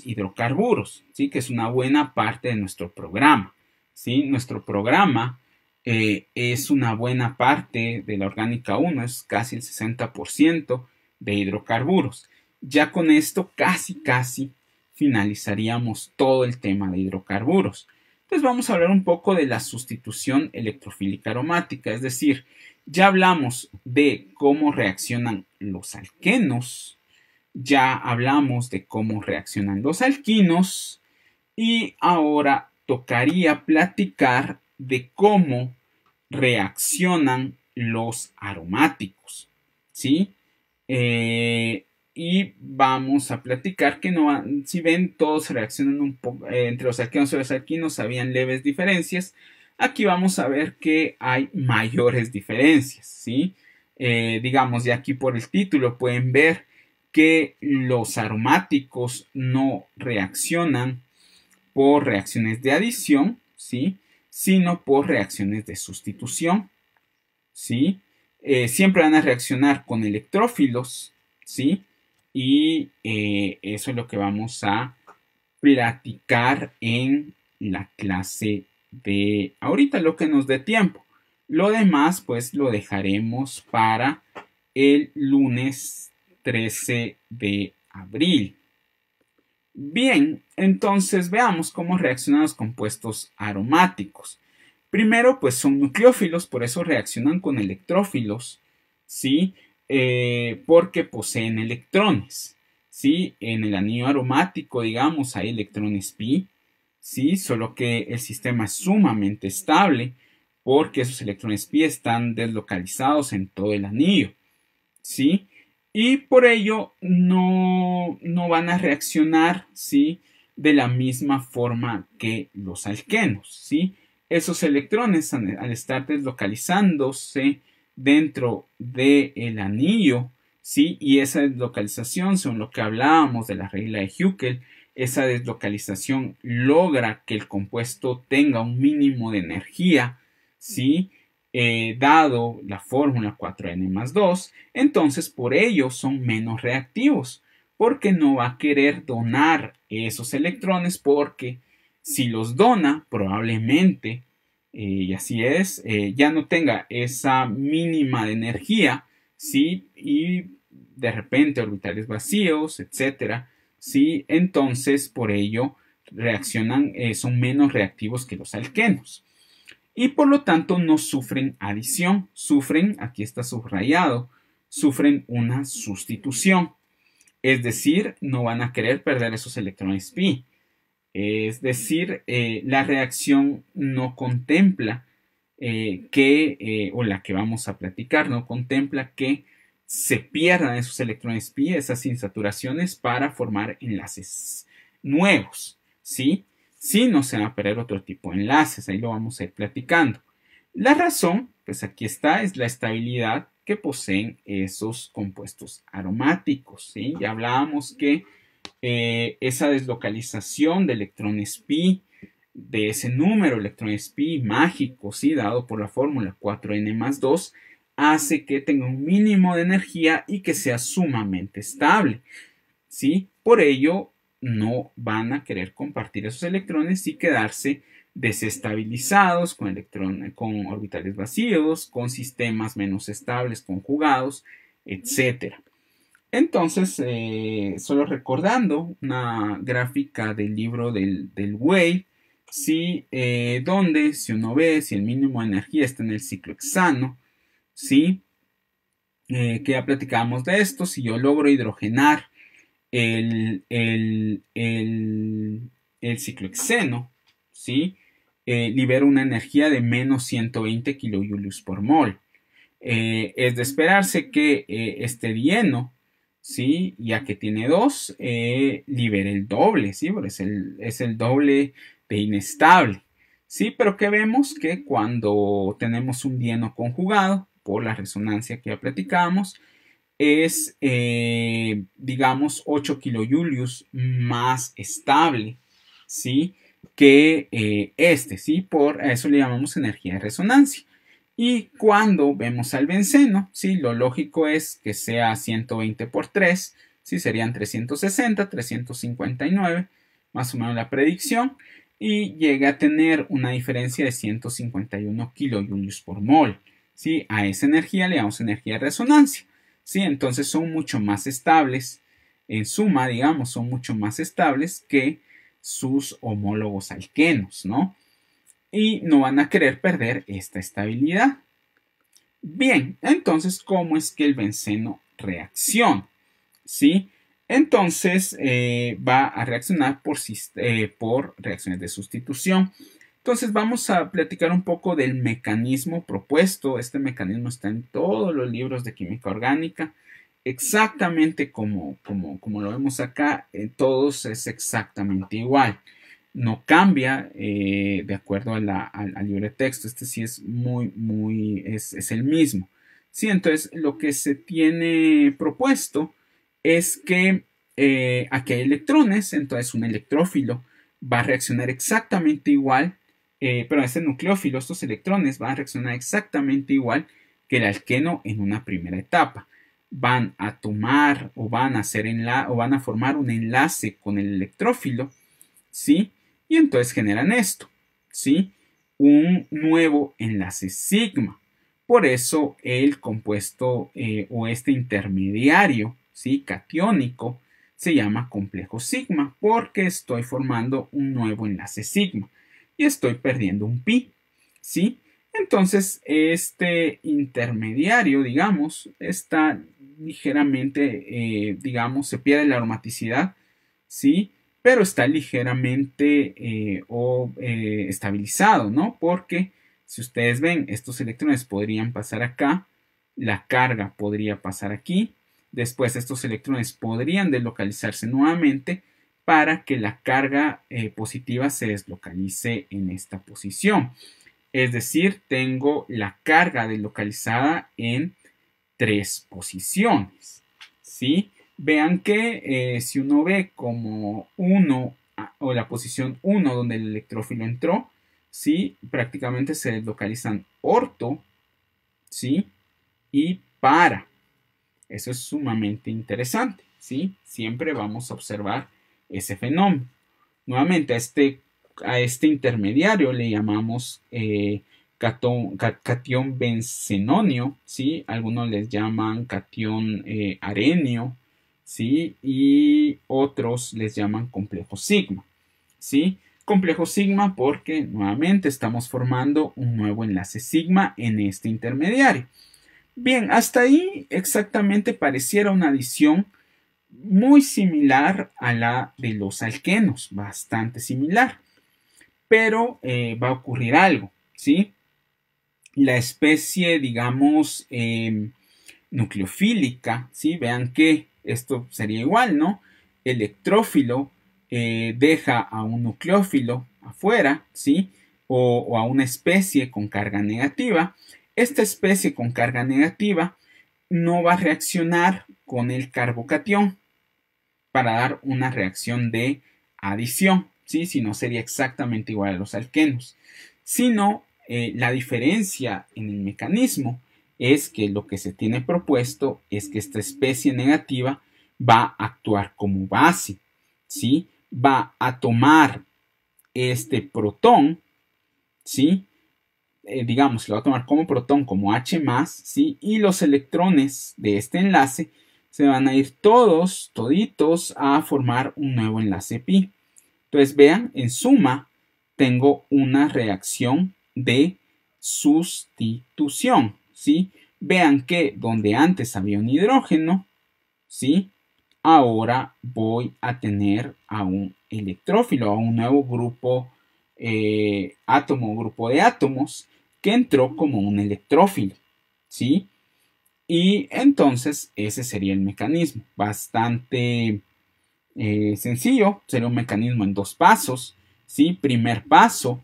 hidrocarburos, ¿sí?, que es una buena parte de nuestro programa, ¿sí? Nuestro programa es una buena parte de la orgánica 1, es casi el 60% de hidrocarburos. Ya con esto casi finalizaríamos todo el tema de hidrocarburos. Entonces vamos a hablar un poco de la sustitución electrofílica aromática, es decir, ya hablamos de cómo reaccionan los alquenos, ya hablamos de cómo reaccionan los alquinos y ahora tocaría platicar de cómo reaccionan los aromáticos, ¿sí? Y vamos a platicar que no, si ven, todos reaccionan un poco, entre los alquenos y los alquinos habían leves diferencias. Aquí vamos a ver que hay mayores diferencias, ¿sí? Digamos, ya aquí por el título pueden ver que los aromáticos no reaccionan por reacciones de adición, ¿sí?, sino por reacciones de sustitución, ¿sí? Siempre van a reaccionar con electrófilos, ¿sí? Y eso es lo que vamos a platicar en la clase de ahorita, lo que nos dé tiempo. Lo demás, pues, lo dejaremos para el lunes 13 de abril. Bien, entonces veamos cómo reaccionan los compuestos aromáticos. Primero, pues son nucleófilos, por eso reaccionan con electrófilos, ¿sí? Porque poseen electrones, ¿sí? En el anillo aromático, digamos, hay electrones pi, ¿sí? Solo que el sistema es sumamente estable porque esos electrones pi están deslocalizados en todo el anillo, ¿sí? Y por ello no van a reaccionar, ¿sí?, de la misma forma que los alquenos, ¿sí? Esos electrones, al estar deslocalizándose dentro del anillo, ¿sí? Y esa deslocalización, según lo que hablábamos de la regla de Huckel, esa deslocalización logra que el compuesto tenga un mínimo de energía, ¿sí? Dado la fórmula 4n+2, entonces por ello son menos reactivos, porque no va a querer donar esos electrones, porque si los dona, probablemente, y así es, ya no tenga esa mínima de energía, ¿sí? Y de repente orbitales vacíos, etcétera, ¿sí? Entonces, por ello, reaccionan, son menos reactivos que los alquenos. Y por lo tanto, no sufren adición, sufren, aquí está subrayado, sufren una sustitución. Es decir, no van a querer perder esos electrones pi. Es decir, la reacción no contempla o la que vamos a platicar, no contempla que se pierdan esos electrones pi, esas insaturaciones, para formar enlaces nuevos, ¿sí? Sí, no se van a perder otro tipo de enlaces, ahí lo vamos a ir platicando. La razón, pues aquí está, es la estabilidad que poseen esos compuestos aromáticos, ¿sí? Ya hablábamos que esa deslocalización de electrones pi, de ese número de electrones pi mágico, ¿sí? Dado por la fórmula 4n+2, hace que tenga un mínimo de energía y que sea sumamente estable, ¿sí? Por ello, no van a querer compartir esos electrones y quedarse desestabilizados con orbitales vacíos, con sistemas menos estables conjugados, etc. Entonces, solo recordando una gráfica del libro del Wave, ¿sí? Donde si uno ve si el mínimo de energía está en el ciclo hexano, ¿sí? Que ya platicábamos de esto, si yo logro hidrogenar el ciclohexeno, ¿sí? Libera una energía de menos 120 kilojoules por mol. Es de esperarse que este dieno, ¿sí? Ya que tiene 2, libere el doble, ¿sí? Porque es el doble de inestable, ¿sí? Pero que vemos que cuando tenemos un dieno conjugado, por la resonancia que ya platicamos, es, digamos, 8 kilojulios más estable, ¿sí? Que ¿sí? Por eso le llamamos energía de resonancia. Y cuando vemos al benceno, ¿sí? Lo lógico es que sea 120 por 3, ¿sí? Serían 360, 359, más o menos la predicción, y llega a tener una diferencia de 151 kilojulios por mol, ¿sí? A esa energía le llamamos energía de resonancia. ¿Sí? Entonces son mucho más estables, en suma, digamos, son mucho más estables que sus homólogos alquenos, ¿no? Y no van a querer perder esta estabilidad. Bien, entonces, ¿cómo es que el benceno reacciona? ¿Sí? Entonces, va a reaccionar por reacciones de sustitución. Entonces vamos a platicar un poco del mecanismo propuesto. Este mecanismo está en todos los libros de química orgánica, exactamente como lo vemos acá, todos es exactamente igual. No cambia de acuerdo al libro de texto. Este sí es es el mismo. Sí, entonces lo que se tiene propuesto es que aquí hay electrones, entonces un electrófilo va a reaccionar exactamente igual. Pero este nucleófilo, estos electrones van a reaccionar exactamente igual que el alqueno en una primera etapa. Van a tomar o van a formar un enlace con el electrófilo, ¿sí? Y entonces generan esto, ¿sí? Un nuevo enlace sigma. Por eso el compuesto o este intermediario, ¿sí? Catiónico, se llama complejo sigma, porque estoy formando un nuevo enlace sigma y estoy perdiendo un pi, ¿sí? Entonces, este intermediario, digamos, está ligeramente, digamos, se pierde la aromaticidad, ¿sí? Pero está ligeramente estabilizado, ¿no? Porque si ustedes ven, estos electrones podrían pasar acá, la carga podría pasar aquí, después estos electrones podrían deslocalizarse nuevamente para que la carga positiva se deslocalice en esta posición. Es decir, tengo la carga deslocalizada en 3 posiciones, ¿sí? Vean que si uno ve como 1 o la posición 1 donde el electrófilo entró, ¿sí? Prácticamente se deslocalizan orto, ¿sí? Y para. Eso es sumamente interesante, ¿sí? Siempre vamos a observar ese fenómeno. Nuevamente a este intermediario le llamamos catión benzenonio, ¿sí? Algunos les llaman catión arenio, ¿sí? Y otros les llaman complejo sigma, ¿sí? Complejo sigma porque nuevamente estamos formando un nuevo enlace sigma en este intermediario. Bien, hasta ahí exactamente pareciera una adición muy similar a la de los alquenos, bastante similar. Pero va a ocurrir algo, ¿sí? La especie, digamos, nucleofílica, ¿sí? Vean que esto sería igual, ¿no? Electrófilo deja a un nucleófilo afuera, ¿sí? O a una especie con carga negativa. Esta especie con carga negativa no va a reaccionar con el carbocatión para dar una reacción de adición, ¿sí? Si no sería exactamente igual a los alquenos, sino la diferencia en el mecanismo es que lo que se tiene propuesto es que esta especie negativa va a actuar como base, ¿sí? Va a tomar este protón, ¿sí? Digamos, lo va a tomar como protón, como H+, ¿sí? Y los electrones de este enlace se van a ir toditos a formar un nuevo enlace pi. Entonces vean, en suma tengo una reacción de sustitución, ¿sí? Vean que donde antes había un hidrógeno, ¿sí? Ahora voy a tener a un electrófilo, a un nuevo grupo grupo de átomos que entró como un electrófilo, ¿sí? Y entonces ese sería el mecanismo, bastante sencillo, sería un mecanismo en 2 pasos, ¿sí? Primer paso,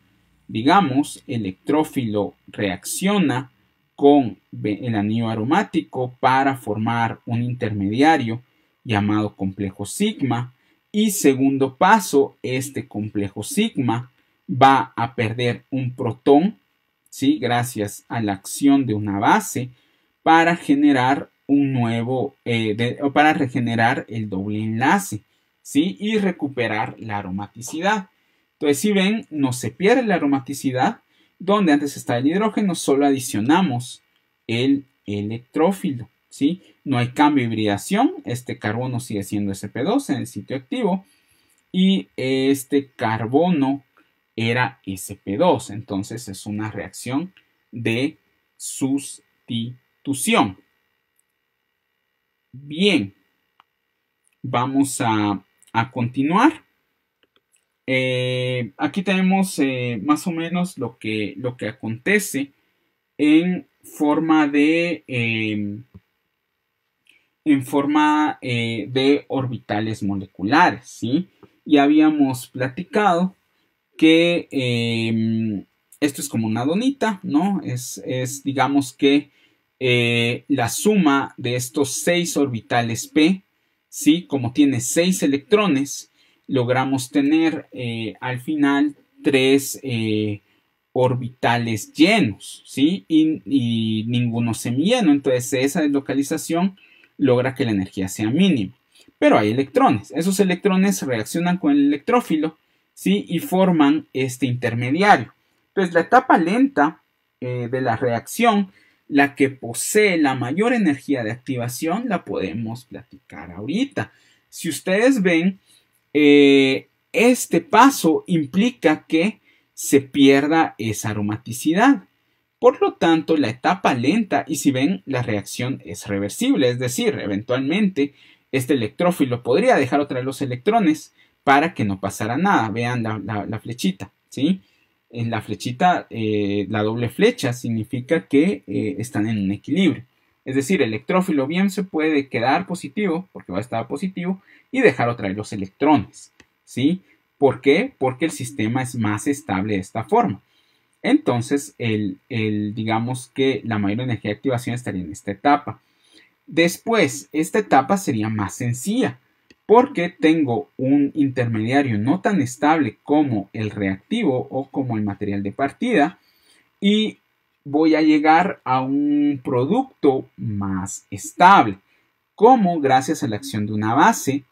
digamos, electrófilo reacciona con el anillo aromático para formar un intermediario llamado complejo sigma, y segundo paso, este complejo sigma va a perder un protón, ¿sí? Gracias a la acción de una base para generar un nuevo, para regenerar el doble enlace, ¿sí? Y recuperar la aromaticidad. Entonces, si ven, no se pierde la aromaticidad. Donde antes está el hidrógeno, solo adicionamos el electrófilo, ¿sí? No hay cambio de hibridación. Este carbono sigue siendo sp2 en el sitio activo. Y este carbono era sp2. Entonces, es una reacción de sustitución. Bien, vamos a continuar. Aquí tenemos más o menos lo que acontece en forma de orbitales moleculares, ¿sí? Ya habíamos platicado que esto es como una donita, ¿no? Es digamos que la suma de estos 6 orbitales p, ¿sí? Como tiene 6 electrones, logramos tener al final 3 orbitales llenos, ¿sí? Y ninguno semilleno. Entonces esa deslocalización logra que la energía sea mínima. Pero hay electrones. Esos electrones reaccionan con el electrófilo, ¿sí? Y forman este intermediario. Entonces la etapa lenta de la reacción, la que posee la mayor energía de activación, la podemos platicar ahorita. Si ustedes ven, este paso implica que se pierda esa aromaticidad. Por lo tanto, la etapa lenta, y si ven, la reacción es reversible, es decir, eventualmente este electrófilo podría dejar otra vez los electrones para que no pasara nada. Vean la flechita, ¿sí? En la flechita, la doble flecha significa que están en un equilibrio. Es decir, el electrófilo bien se puede quedar positivo, porque va a estar positivo, y dejar otra vez los electrones, ¿sí? ¿Por qué? Porque el sistema es más estable de esta forma. Entonces, digamos que la mayor energía de activación estaría en esta etapa. Después, esta etapa sería más sencilla porque tengo un intermediario no tan estable como el reactivo o como el material de partida y voy a llegar a un producto más estable, como gracias a la acción de una base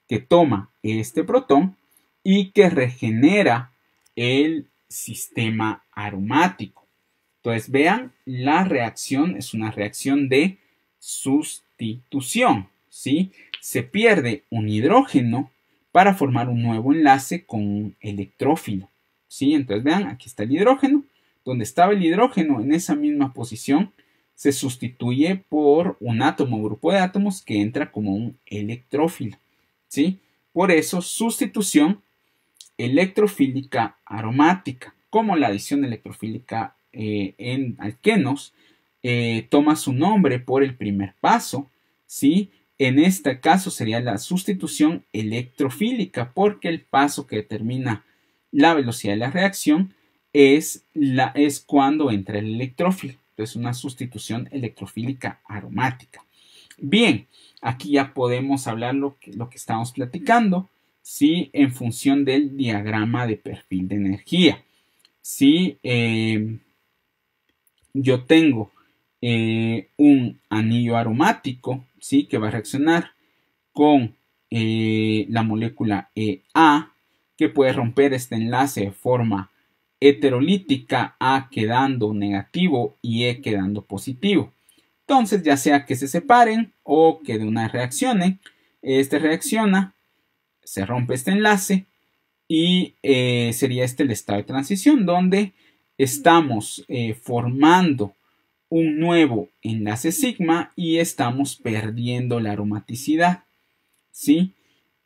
que toma este protón y que regenera el sistema aromático. Entonces vean, la reacción es una reacción de sustitución, ¿sí? Se pierde un hidrógeno para formar un nuevo enlace con un electrófilo, ¿sí? Entonces vean, aquí está el hidrógeno. Donde estaba el hidrógeno en esa misma posición, se sustituye por un átomo o grupo de átomos que entra como un electrófilo, ¿sí? Por eso, sustitución electrofílica aromática, como la adición electrofílica en alquenos, toma su nombre por el primer paso, ¿sí? En este caso sería la sustitución electrofílica, porque el paso que determina la velocidad de la reacción es cuando entra el electrófilo. Entonces, una sustitución electrofílica aromática. Bien, aquí ya podemos hablar lo que estamos platicando, ¿sí? En función del diagrama de perfil de energía. Si yo tengo un anillo aromático, ¿sí? Que va a reaccionar con la molécula EA, que puede romper este enlace de forma heterolítica, A quedando negativo y E quedando positivo. Entonces, ya sea que se separen o que de una reaccionen, este reacciona, se rompe este enlace y sería este el estado de transición, donde estamos formando un nuevo enlace sigma y estamos perdiendo la aromaticidad, ¿sí?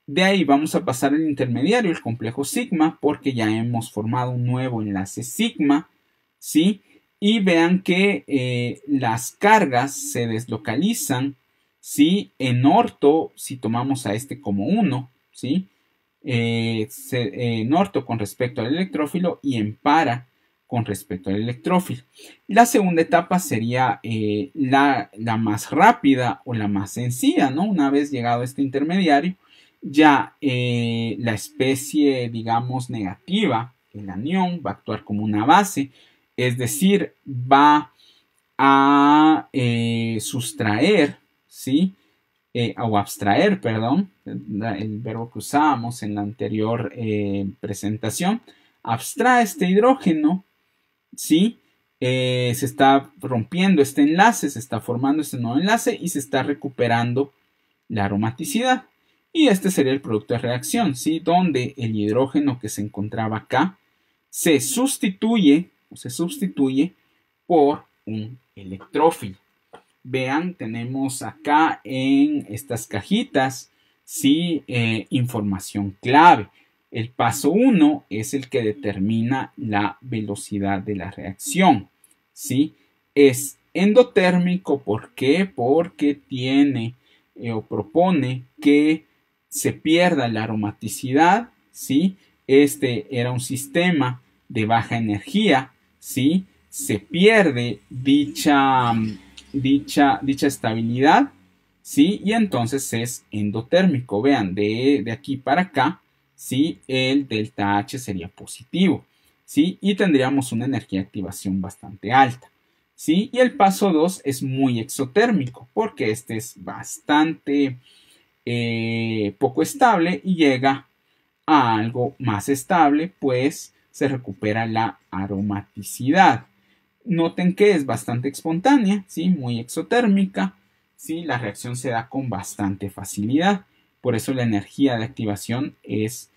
De ahí vamos a pasar al intermediario, el complejo sigma, porque ya hemos formado un nuevo enlace sigma, ¿sí? Y vean que las cargas se deslocalizan, ¿sí? En orto, si tomamos a este como 1, ¿sí? En orto con respecto al electrófilo y en para con respecto al electrófilo. La segunda etapa sería la más rápida o la más sencilla, ¿no? Una vez llegado a este intermediario, ya la especie, digamos, negativa, el anión, va a actuar como una base, es decir, va a sustraer, ¿sí? O abstraer, perdón, el verbo que usábamos en la anterior presentación, abstrae este hidrógeno, ¿sí? Se está rompiendo este enlace, se está formando este nuevo enlace y se está recuperando la aromaticidad. Y este sería el producto de reacción, ¿sí? Donde el hidrógeno que se encontraba acá se sustituye por un electrófilo. Vean, tenemos acá en estas cajitas, ¿sí? Información clave. El paso 1 es el que determina la velocidad de la reacción, ¿sí? Es endotérmico, ¿por qué? Porque tiene o propone que se pierda la aromaticidad, ¿sí? Este era un sistema de baja energía, ¿sí? Se pierde dicha estabilidad, ¿sí? Y entonces es endotérmico. Vean, de aquí para acá, ¿sí? El delta H sería positivo, ¿sí? Y tendríamos una energía de activación bastante alta, ¿sí? Y el paso 2 es muy exotérmico, porque este es bastante poco estable y llega a algo más estable, pues se recupera la aromaticidad. Noten que es bastante espontánea, ¿sí? Muy exotérmica, ¿sí? La reacción se da con bastante facilidad, por eso la energía de activación es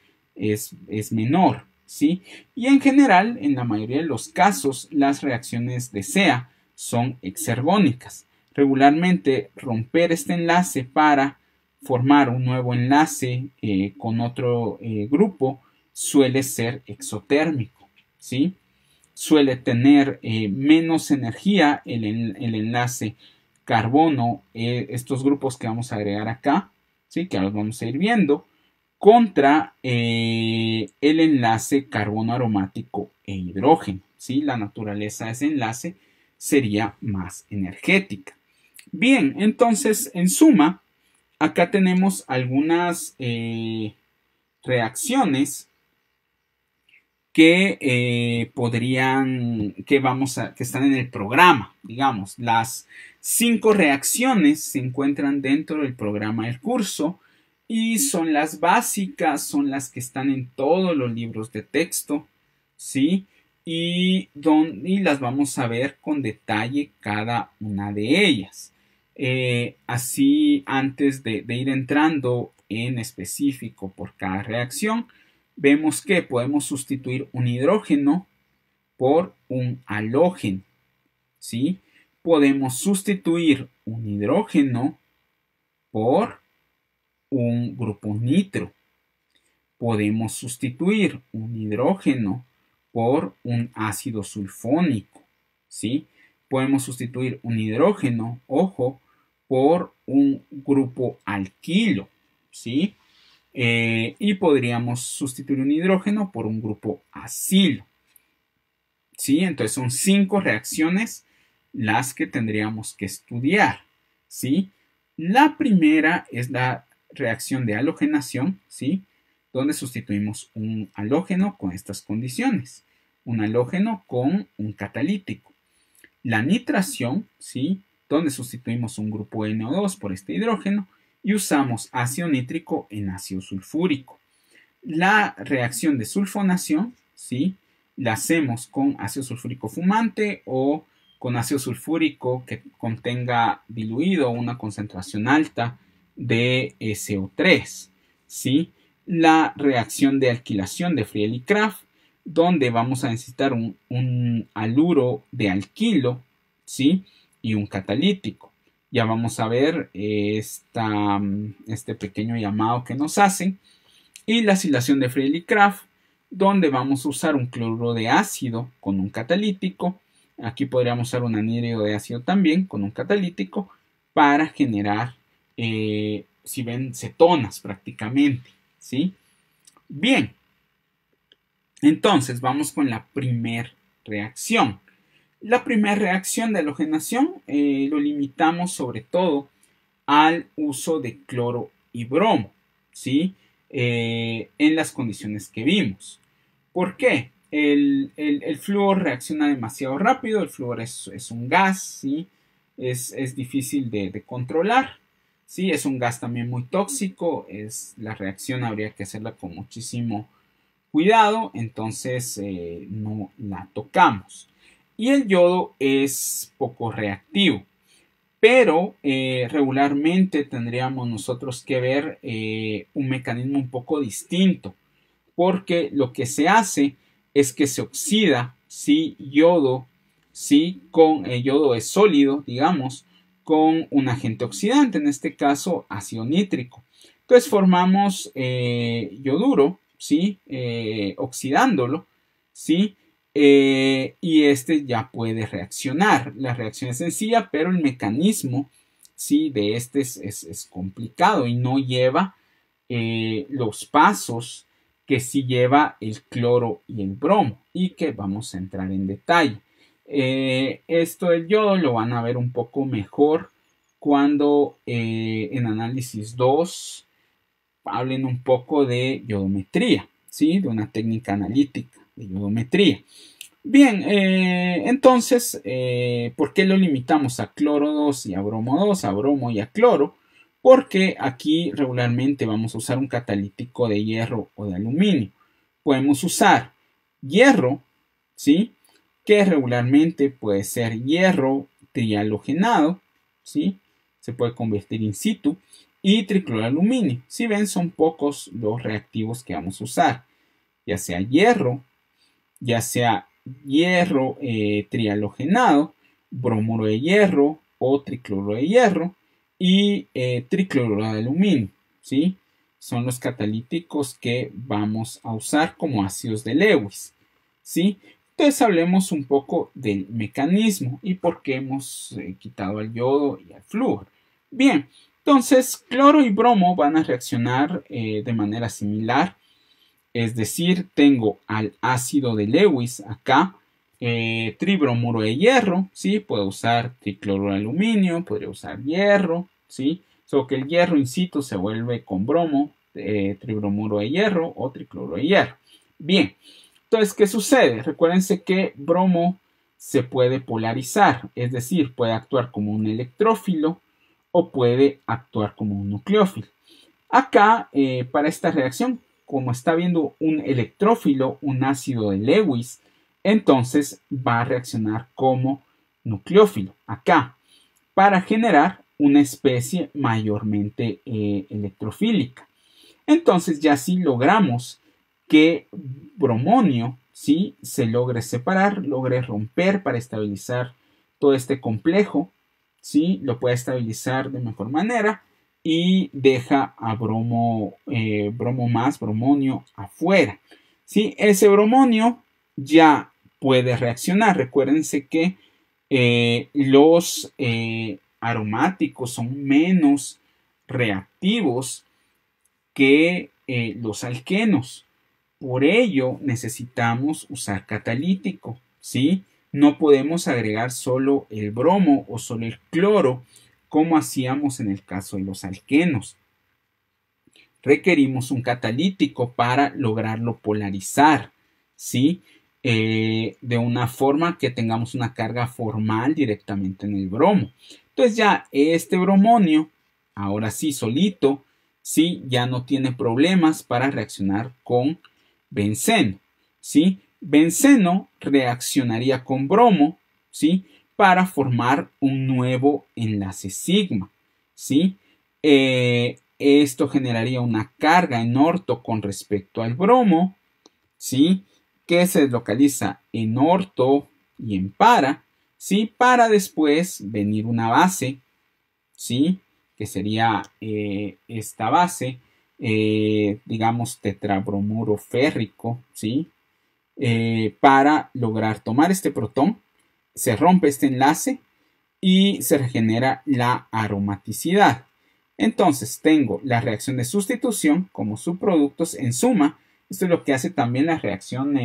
menor, ¿sí? Y en general, en la mayoría de los casos, las reacciones de SEA son exergónicas. Regularmente, romper este enlace para formar un nuevo enlace con otro grupo suele ser exotérmico, ¿sí? Suele tener menos energía el enlace carbono, estos grupos que vamos a agregar acá, ¿sí? Que los vamos a ir viendo, contra el enlace carbono aromático e hidrógeno. ¿Sí? La naturaleza de ese enlace sería más energética. Bien, entonces, en suma, acá tenemos algunas reacciones que que están en el programa, digamos. Las 5 reacciones se encuentran dentro del programa del curso y son las básicas, son las que están en todos los libros de texto, ¿sí? Y las vamos a ver con detalle cada una de ellas. Así, antes de ir entrando en específico por cada reacción, vemos que podemos sustituir un hidrógeno por un halógeno, ¿sí? Podemos sustituir un hidrógeno por un grupo nitro. Podemos sustituir un hidrógeno por un ácido sulfónico, ¿sí? Podemos sustituir un hidrógeno, ojo, por un grupo alquilo, ¿sí? Y podríamos sustituir un hidrógeno por un grupo acilo, ¿sí? Entonces son 5 reacciones las que tendríamos que estudiar, ¿sí? La primera es la reacción de halogenación, ¿sí? Donde sustituimos un halógeno con estas condiciones, un halógeno con un catalítico. La nitración, ¿sí? Donde sustituimos un grupo NO2 por este hidrógeno y usamos ácido nítrico en ácido sulfúrico. La reacción de sulfonación, ¿sí? La hacemos con ácido sulfúrico fumante o con ácido sulfúrico que contenga diluido una concentración alta de CO3, ¿sí? La reacción de alquilación de Friedel y Krafft, donde vamos a necesitar un haluro de alquilo, ¿sí? Y un catalítico. Ya vamos a ver este pequeño llamado que nos hacen. Y la acilación de Friedel y Krafft, donde vamos a usar un cloruro de ácido con un catalítico. Aquí podríamos usar un anhídrido de ácido también con un catalítico para generar, si ven, cetonas prácticamente, ¿sí? Bien, entonces vamos con la primera reacción. La primera reacción de halogenación lo limitamos sobre todo al uso de cloro y bromo, ¿sí? En las condiciones que vimos. ¿Por qué? El flúor reacciona demasiado rápido, el flúor es un gas, ¿sí? Es difícil de controlar, ¿sí? Es un gas también muy tóxico, la reacción habría que hacerla con muchísimo cuidado, entonces no la tocamos. Y el yodo es poco reactivo, pero regularmente tendríamos nosotros que ver un mecanismo un poco distinto, porque lo que se hace es que se oxida, ¿sí? Yodo, ¿sí? Con el yodo es sólido, digamos, con un agente oxidante, en este caso ácido nítrico. Entonces formamos yoduro, ¿sí? Oxidándolo, ¿sí? Y este ya puede reaccionar. La reacción es sencilla, pero el mecanismo, ¿sí? De este es complicado y no lleva los pasos que sí lleva el cloro y el bromo y que vamos a entrar en detalle. Esto del yodo lo van a ver un poco mejor cuando en análisis 2 hablen un poco de yodometría, ¿sí? De una técnica analítica de yodometría. Bien, entonces, ¿por qué lo limitamos a cloro 2 y a bromo 2, a bromo y a cloro? Porque aquí regularmente vamos a usar un catalítico de hierro o de aluminio. Podemos usar hierro, ¿sí? Que regularmente puede ser hierro trihalogenado, ¿sí? Se puede convertir in situ. Y tricloro de aluminio. Si ven, son pocos los reactivos que vamos a usar. Ya sea hierro trihalogenado, bromuro de hierro o tricloro de hierro y tricloruro de aluminio, ¿sí? Son los catalíticos que vamos a usar como ácidos de Lewis, ¿sí? Entonces hablemos un poco del mecanismo y por qué hemos quitado al yodo y al flúor. Bien, Entonces, cloro y bromo van a reaccionar de manera similar. Es decir, tengo al ácido de Lewis acá, tribromuro de hierro, ¿sí? Puedo usar tricloruro de aluminio, podría usar hierro, ¿sí? Solo que el hierro in situ se vuelve con bromo, tribromuro de hierro o tricloruro de hierro. Bien, entonces, ¿qué sucede? Recuérdense que bromo se puede polarizar, es decir, puede actuar como un electrófilo o puede actuar como un nucleófilo. Acá, para esta reacción, como está viendo un electrófilo, un ácido de Lewis, entonces va a reaccionar como nucleófilo acá para generar una especie mayormente electrofílica. Entonces ya sí logramos que bromonio ¿sí? Se logre separar, logre romper para estabilizar todo este complejo, ¿sí? Lo puede estabilizar de mejor manera y deja a bromonio afuera. ¿Sí? Ese bromonio ya puede reaccionar. Recuérdense que los aromáticos son menos reactivos que los alquenos. Por ello necesitamos usar catalítico, ¿sí? No podemos agregar solo el bromo o solo el cloro como hacíamos en el caso de los alquenos. Requerimos un catalítico para lograrlo polarizar, ¿sí? De una forma que tengamos una carga formal directamente en el bromo. Entonces ya este bromonio, ahora sí solito, ¿sí? Ya no tiene problemas para reaccionar con benceno, ¿sí? Benceno reaccionaría con bromo, ¿sí? Para formar un nuevo enlace sigma, ¿sí? Esto generaría una carga en orto con respecto al bromo, ¿sí? Que se localiza en orto y en para, ¿sí? Para después venir una base, ¿sí? Que sería esta base, digamos tetrabromuro férrico, ¿sí? Para lograr tomar este protón, se rompe este enlace y se regenera la aromaticidad. Entonces tengo la reacción de sustitución como subproductos en suma. Esto es lo que hace también la reacción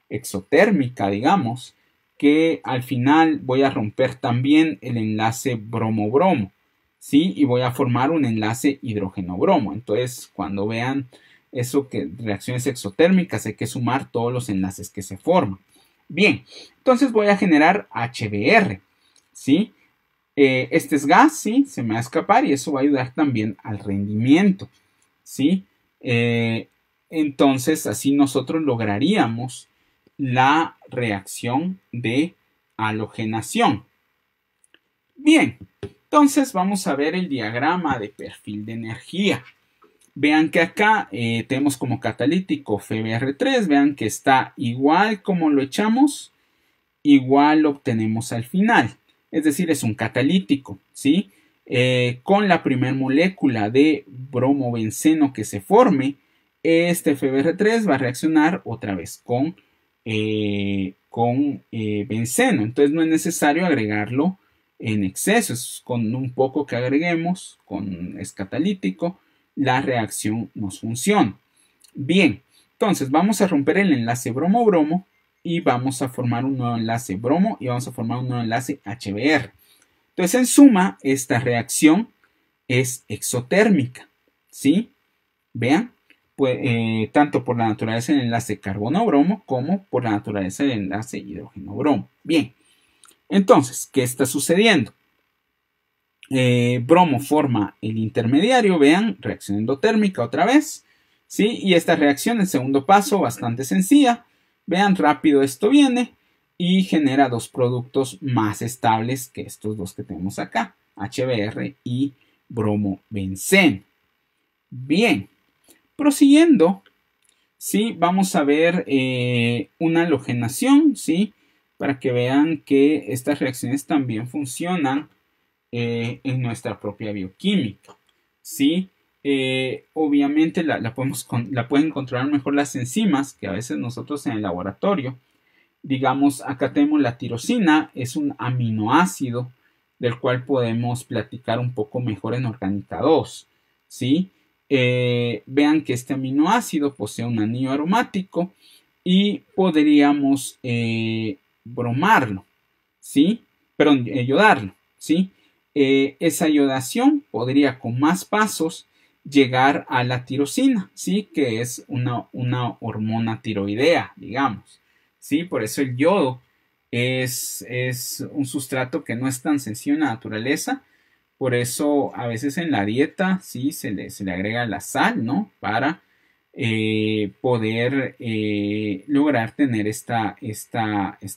exotérmica, digamos, que al final voy a romper también el enlace bromo-bromo, ¿sí? Y voy a formar un enlace hidrógeno-bromo. Entonces, cuando vean eso que reacciones exotérmicas, hay que sumar todos los enlaces que se forman. Bien, entonces voy a generar HBr, ¿sí? Este es gas, ¿sí? Se me va a escapar y eso va a ayudar también al rendimiento, ¿sí? Entonces, así nosotros lograríamos la reacción de halogenación. Bien, entonces vamos a ver el diagrama de perfil de energía. Vean que acá tenemos como catalítico FeBr3, vean que está igual como lo echamos, igual lo obtenemos al final. Es decir, es un catalítico, ¿sí? Con la primera molécula de bromobenceno que se forme, este FeBr3 va a reaccionar otra vez con benceno. Entonces no es necesario agregarlo en exceso, es con un poco que agreguemos, es catalítico, la reacción nos funciona. Bien, entonces vamos a romper el enlace bromo-bromo y vamos a formar un nuevo enlace bromo y vamos a formar un nuevo enlace HBr. Entonces, en suma, esta reacción es exotérmica, ¿sí? Vean, pues, tanto por la naturaleza del enlace carbono-bromo como por la naturaleza del enlace hidrógeno-bromo. Bien, entonces, ¿qué está sucediendo? Bromo forma el intermediario, vean, reacción endotérmica otra vez, ¿sí? Y esta reacción, el segundo paso, bastante sencilla. Vean, rápido esto viene y genera dos productos más estables que estos dos que tenemos acá, HBr y bromobenceno. Bien, prosiguiendo, ¿sí? Vamos a ver una halogenación, ¿sí? Para que vean que estas reacciones también funcionan en nuestra propia bioquímica, ¿sí? Obviamente la pueden controlar mejor las enzimas que a veces nosotros en el laboratorio. Digamos, acá tenemos la tirosina, es un aminoácido del cual podemos platicar un poco mejor en Orgánica 2, ¿sí? Vean que este aminoácido posee un anillo aromático y podríamos bromarlo, ¿sí? Perdón, yodarlo, ¿sí? Esa yodación podría con más pasos llegar a la tirosina, ¿sí? Que es una hormona tiroidea, digamos, ¿sí? Por eso el yodo es un sustrato que no es tan sencillo en la naturaleza. Por eso a veces en la dieta sí se le agrega la sal, ¿no? Para poder lograr tener esta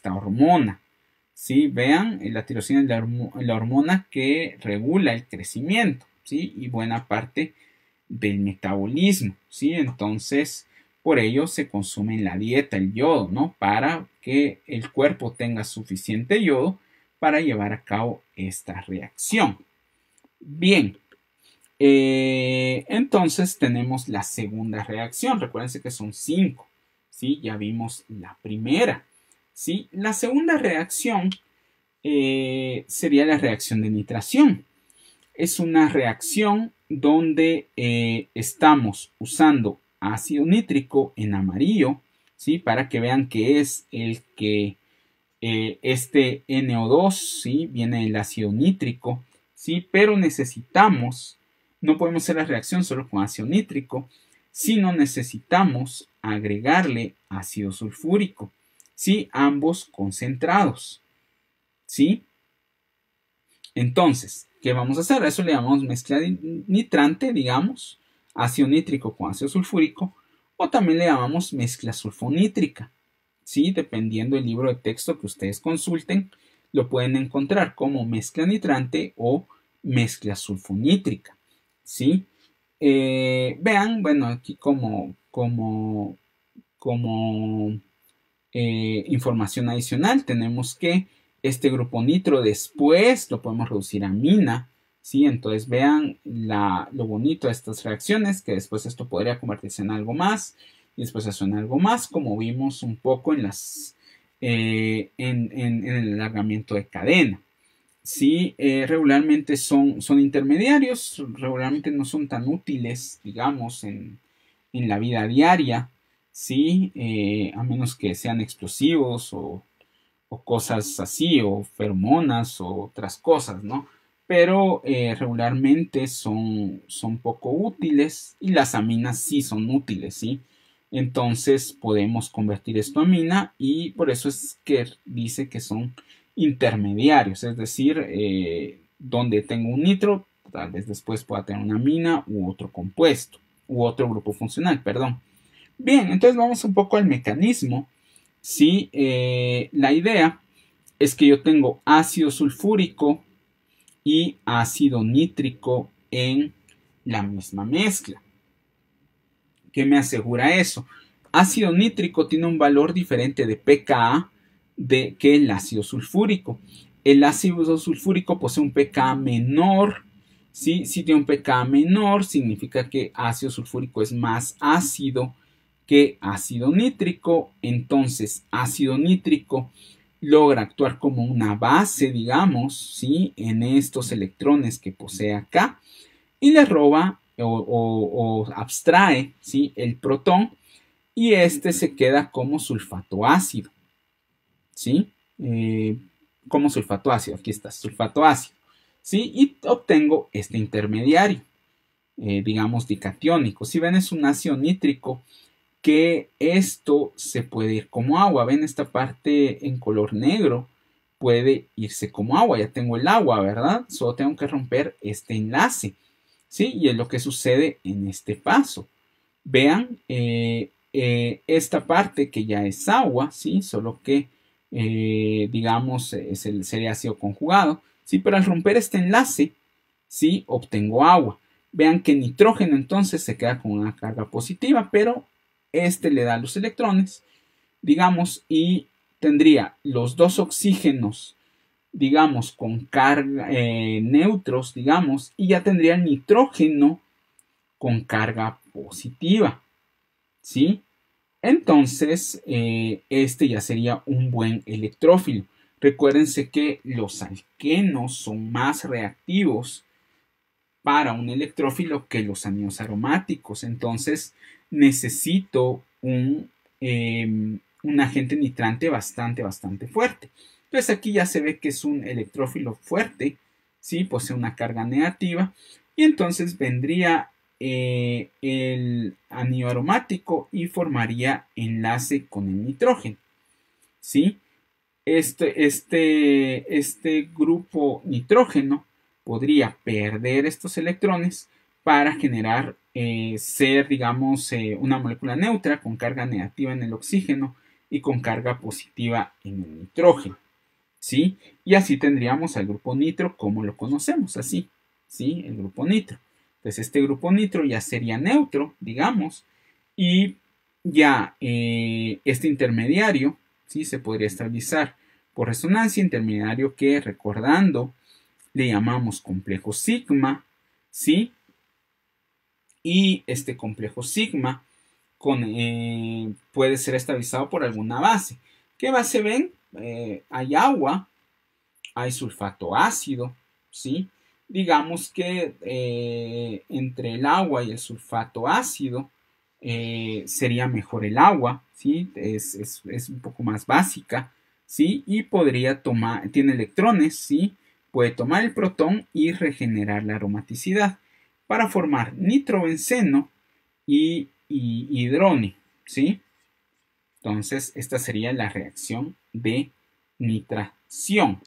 hormona. ¿Sí? Vean, la tirosina es la hormona que regula el crecimiento, ¿sí? Y buena parte del metabolismo, ¿sí? Entonces, por ello se consume en la dieta el yodo, ¿no? Para que el cuerpo tenga suficiente yodo para llevar a cabo esta reacción. Bien, entonces tenemos la segunda reacción. Recuérdense que son 5, ¿sí? Ya vimos la primera, ¿sí? La segunda reacción sería la reacción de nitración. Es una reacción donde estamos usando ácido nítrico en amarillo, ¿sí? Para que vean que es el que este NO2, ¿sí? Viene del ácido nítrico, ¿sí? Pero necesitamos, no podemos hacer la reacción solo con ácido nítrico, sino necesitamos agregarle ácido sulfúrico, ¿sí? Ambos concentrados, ¿sí? Entonces, ¿qué vamos a hacer? A eso le llamamos mezcla nitrante, digamos, ácido nítrico con ácido sulfúrico, o también le llamamos mezcla sulfonítrica, ¿sí? Dependiendo del libro de texto que ustedes consulten, lo pueden encontrar como mezcla nitrante o mezcla sulfonítrica, ¿sí? Vean, bueno, aquí como información adicional tenemos que este grupo nitro después lo podemos reducir a amina, ¿sí? Entonces vean lo bonito de estas reacciones, que después esto podría convertirse en algo más y después eso en algo más, como vimos un poco en el alargamiento de cadena. Sí, regularmente son intermediarios, regularmente no son tan útiles, digamos, en la vida diaria, sí, a menos que sean explosivos o cosas así, o feromonas o otras cosas, ¿no? Pero regularmente son poco útiles y las aminas sí son útiles, ¿sí? Entonces podemos convertir esto a amina y por eso es que dice que son intermediarios, es decir, donde tengo un nitro, tal vez después pueda tener una amina u otro compuesto, u otro grupo funcional, perdón. Bien, entonces vamos un poco al mecanismo. Sí, la idea es que yo tengo ácido sulfúrico y ácido nítrico en la misma mezcla. ¿Qué me asegura eso? Ácido nítrico tiene un valor diferente de pKa que el ácido sulfúrico. El ácido sulfúrico posee un pKa menor. ¿Sí? Si tiene un pKa menor, significa que ácido sulfúrico es más ácido que ácido nítrico. Entonces, ácido nítrico logra actuar como una base, digamos, ¿sí? En estos electrones que posee acá y le roba o abstrae, ¿sí? El protón y este se queda como sulfato ácido, ¿sí? Como sulfato ácido, aquí está, sulfato ácido, ¿sí? Y obtengo este intermediario, digamos dicatiónico. Si ven, es un ácido nítrico que esto se puede ir como agua. Ven esta parte en color negro, puede irse como agua. Ya tengo el agua, ¿verdad? Solo tengo que romper este enlace, ¿sí? Y es lo que sucede en este paso. Vean esta parte que ya es agua, ¿sí? Solo que, digamos, sería ácido conjugado, ¿sí? Pero al romper este enlace, ¿sí? Obtengo agua. Vean que nitrógeno entonces se queda con una carga positiva, pero este le da los electrones, digamos, y tendría los dos oxígenos, digamos, con carga neutros, digamos, y ya tendría el nitrógeno con carga positiva, ¿sí? Entonces, este ya sería un buen electrófilo. Recuérdense que los alquenos son más reactivos para un electrófilo que los anillos aromáticos. Entonces necesito un agente nitrante bastante fuerte. Entonces aquí ya se ve que es un electrófilo fuerte, ¿sí? Posee una carga negativa y entonces vendría el anillo aromático y formaría enlace con el nitrógeno, ¿sí? Este grupo nitrógeno podría perder estos electrones para generar ser, digamos, una molécula neutra con carga negativa en el oxígeno y con carga positiva en el nitrógeno, ¿sí? Y así tendríamos al grupo nitro como lo conocemos, así, ¿sí? El grupo nitro. Entonces este grupo nitro ya sería neutro, digamos, y ya este intermediario, ¿sí? Se podría estabilizar por resonancia, intermediario que, recordando, le llamamos complejo sigma, ¿sí? Y este complejo sigma puede ser estabilizado por alguna base. ¿Qué base ven? Hay agua, hay sulfato ácido, ¿sí? Digamos que entre el agua y el sulfato ácido sería mejor el agua, ¿sí? Es un poco más básica, ¿sí? Y podría tomar, tiene electrones, ¿sí? Puede tomar el protón y regenerar la aromaticidad para formar nitrobenceno y hidróneo, ¿sí? Entonces, esta sería la reacción de nitración.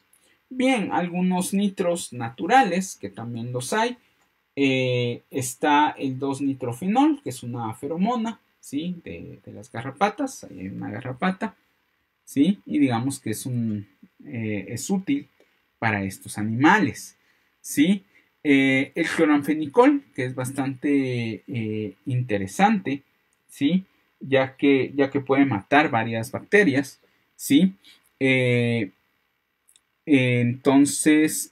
Bien, algunos nitros naturales, que también los hay. Está el 2-nitrofenol, que es una feromona, ¿sí? De las garrapatas. Ahí hay una garrapata, ¿sí? Y digamos que es útil para estos animales, ¿sí? El cloranfenicol, que es bastante interesante, ¿sí? Ya que puede matar varias bacterias, ¿sí? Entonces,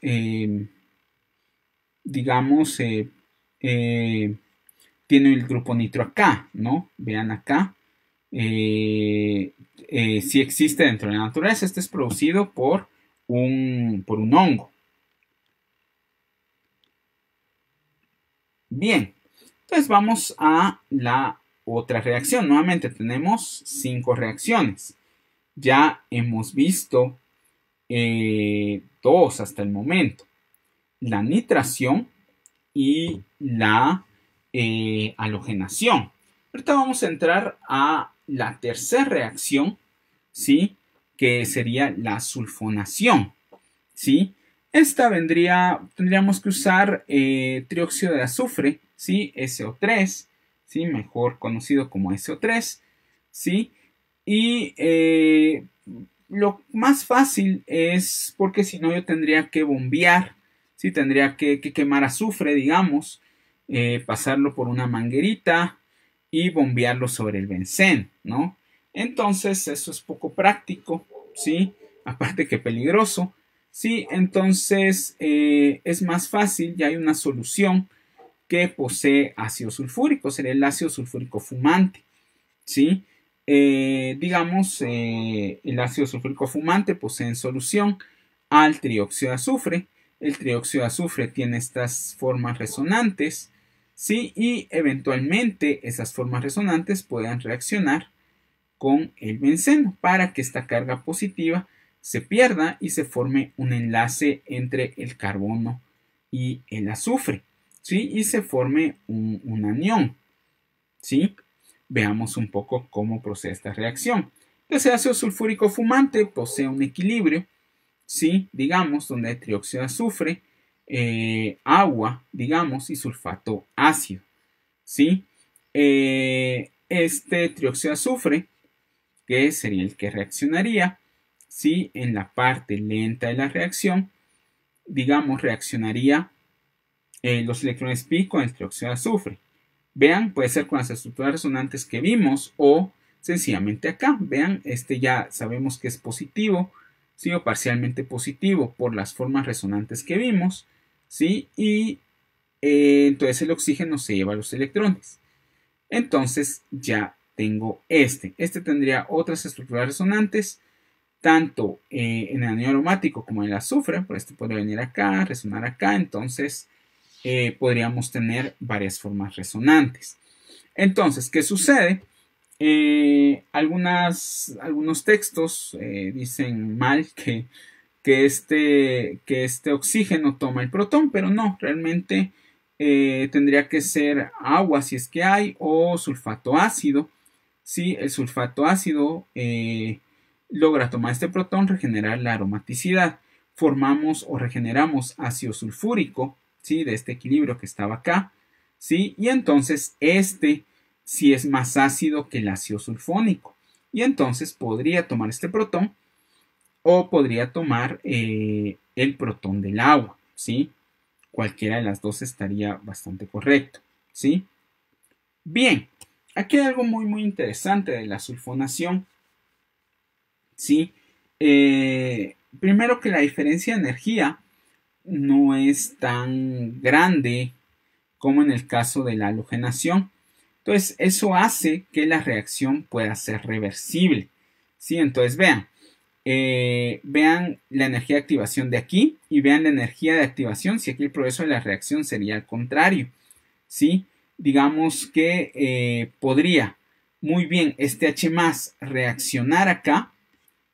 digamos, tiene el grupo nitro acá, ¿no? Vean acá. Si existe dentro de la naturaleza, este es producido por un hongo. Bien, entonces vamos a la otra reacción. Nuevamente tenemos 5 reacciones. Ya hemos visto 2 hasta el momento. La nitración y la halogenación. Ahorita vamos a entrar a la tercera reacción, ¿sí? Que sería la sulfonación, ¿sí? Esta tendríamos que usar trióxido de azufre, ¿sí? SO3, ¿sí? Mejor conocido como SO3, ¿sí? Y lo más fácil es porque si no yo tendría que bombear, ¿sí? Tendría que quemar azufre, digamos, pasarlo por una manguerita y bombearlo sobre el benceno, ¿no? Entonces eso es poco práctico, ¿sí? Aparte que peligroso, ¿sí? Entonces es más fácil, ya hay una solución que posee ácido sulfúrico, sería el ácido sulfúrico fumante, ¿sí? Digamos, el ácido sulfúrico fumante posee en solución al trióxido de azufre. El trióxido de azufre tiene estas formas resonantes, ¿sí? Y eventualmente esas formas resonantes puedan reaccionar con el benceno para que esta carga positiva se pierda y se forme un enlace entre el carbono y el azufre, ¿sí? Y se forme un anión, ¿sí? Veamos un poco cómo procede esta reacción. Entonces, el ácido sulfúrico fumante posee un equilibrio, ¿sí? Digamos, donde hay trióxido de azufre, agua, digamos, y sulfato ácido, ¿sí? Este trióxido de azufre, que sería el que reaccionaría, ¿sí? En la parte lenta de la reacción, digamos, reaccionaría los electrones pi con el trióxido de azufre. Vean, puede ser con las estructuras resonantes que vimos o sencillamente acá. Vean, este ya sabemos que es positivo, ¿sí? O parcialmente positivo por las formas resonantes que vimos, ¿sí? Y entonces el oxígeno se lleva los electrones. Entonces ya tengo este. Este tendría otras estructuras resonantes tanto en el anillo aromático como en el azufre, por este puede venir acá, resonar acá, entonces podríamos tener varias formas resonantes. Entonces, ¿qué sucede? Algunos textos dicen mal que este oxígeno toma el protón, pero no, realmente tendría que ser agua si es que hay, o sulfato ácido. Si el sulfato ácido logra tomar este protón, regenerar la aromaticidad. Formamos o regeneramos ácido sulfúrico, ¿sí? De este equilibrio que estaba acá, ¿sí? Y entonces este sí es más ácido que el ácido sulfónico. Y entonces podría tomar este protón o podría tomar el protón del agua, ¿sí? Cualquiera de las dos estaría bastante correcto, ¿sí? Bien, aquí hay algo muy interesante de la sulfonación, ¿sí? Primero que la diferencia de energía no es tan grande como en el caso de la halogenación. Entonces, eso hace que la reacción pueda ser reversible, ¿sí? Entonces, vean la energía de activación de aquí y vean la energía de activación si aquí el proceso de la reacción sería al contrario, ¿sí? Digamos que podría muy bien este H+ reaccionar acá,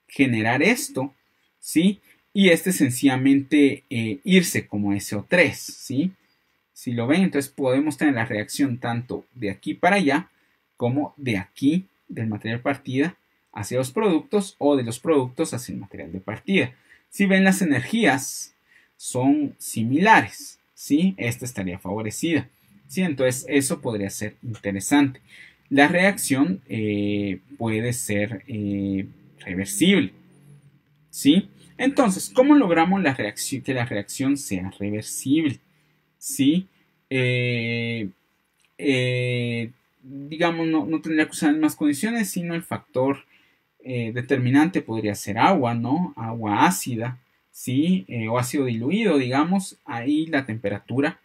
generar esto, ¿sí? Y este sencillamente irse como SO3, ¿sí? Si lo ven, entonces podemos tener la reacción tanto de aquí para allá como de aquí del material de partida hacia los productos o de los productos hacia el material de partida. Si ven, las energías son similares, ¿sí? Esta estaría favorecida, ¿sí? Entonces eso podría ser interesante. La reacción puede ser reversible, ¿sí? Entonces, ¿cómo logramos que la reacción sea reversible? ¿Sí? Digamos, no tendría que usar más condiciones, sino el factor determinante podría ser agua, ¿no? Agua ácida, ¿sí? O ácido diluido, digamos, ahí la temperatura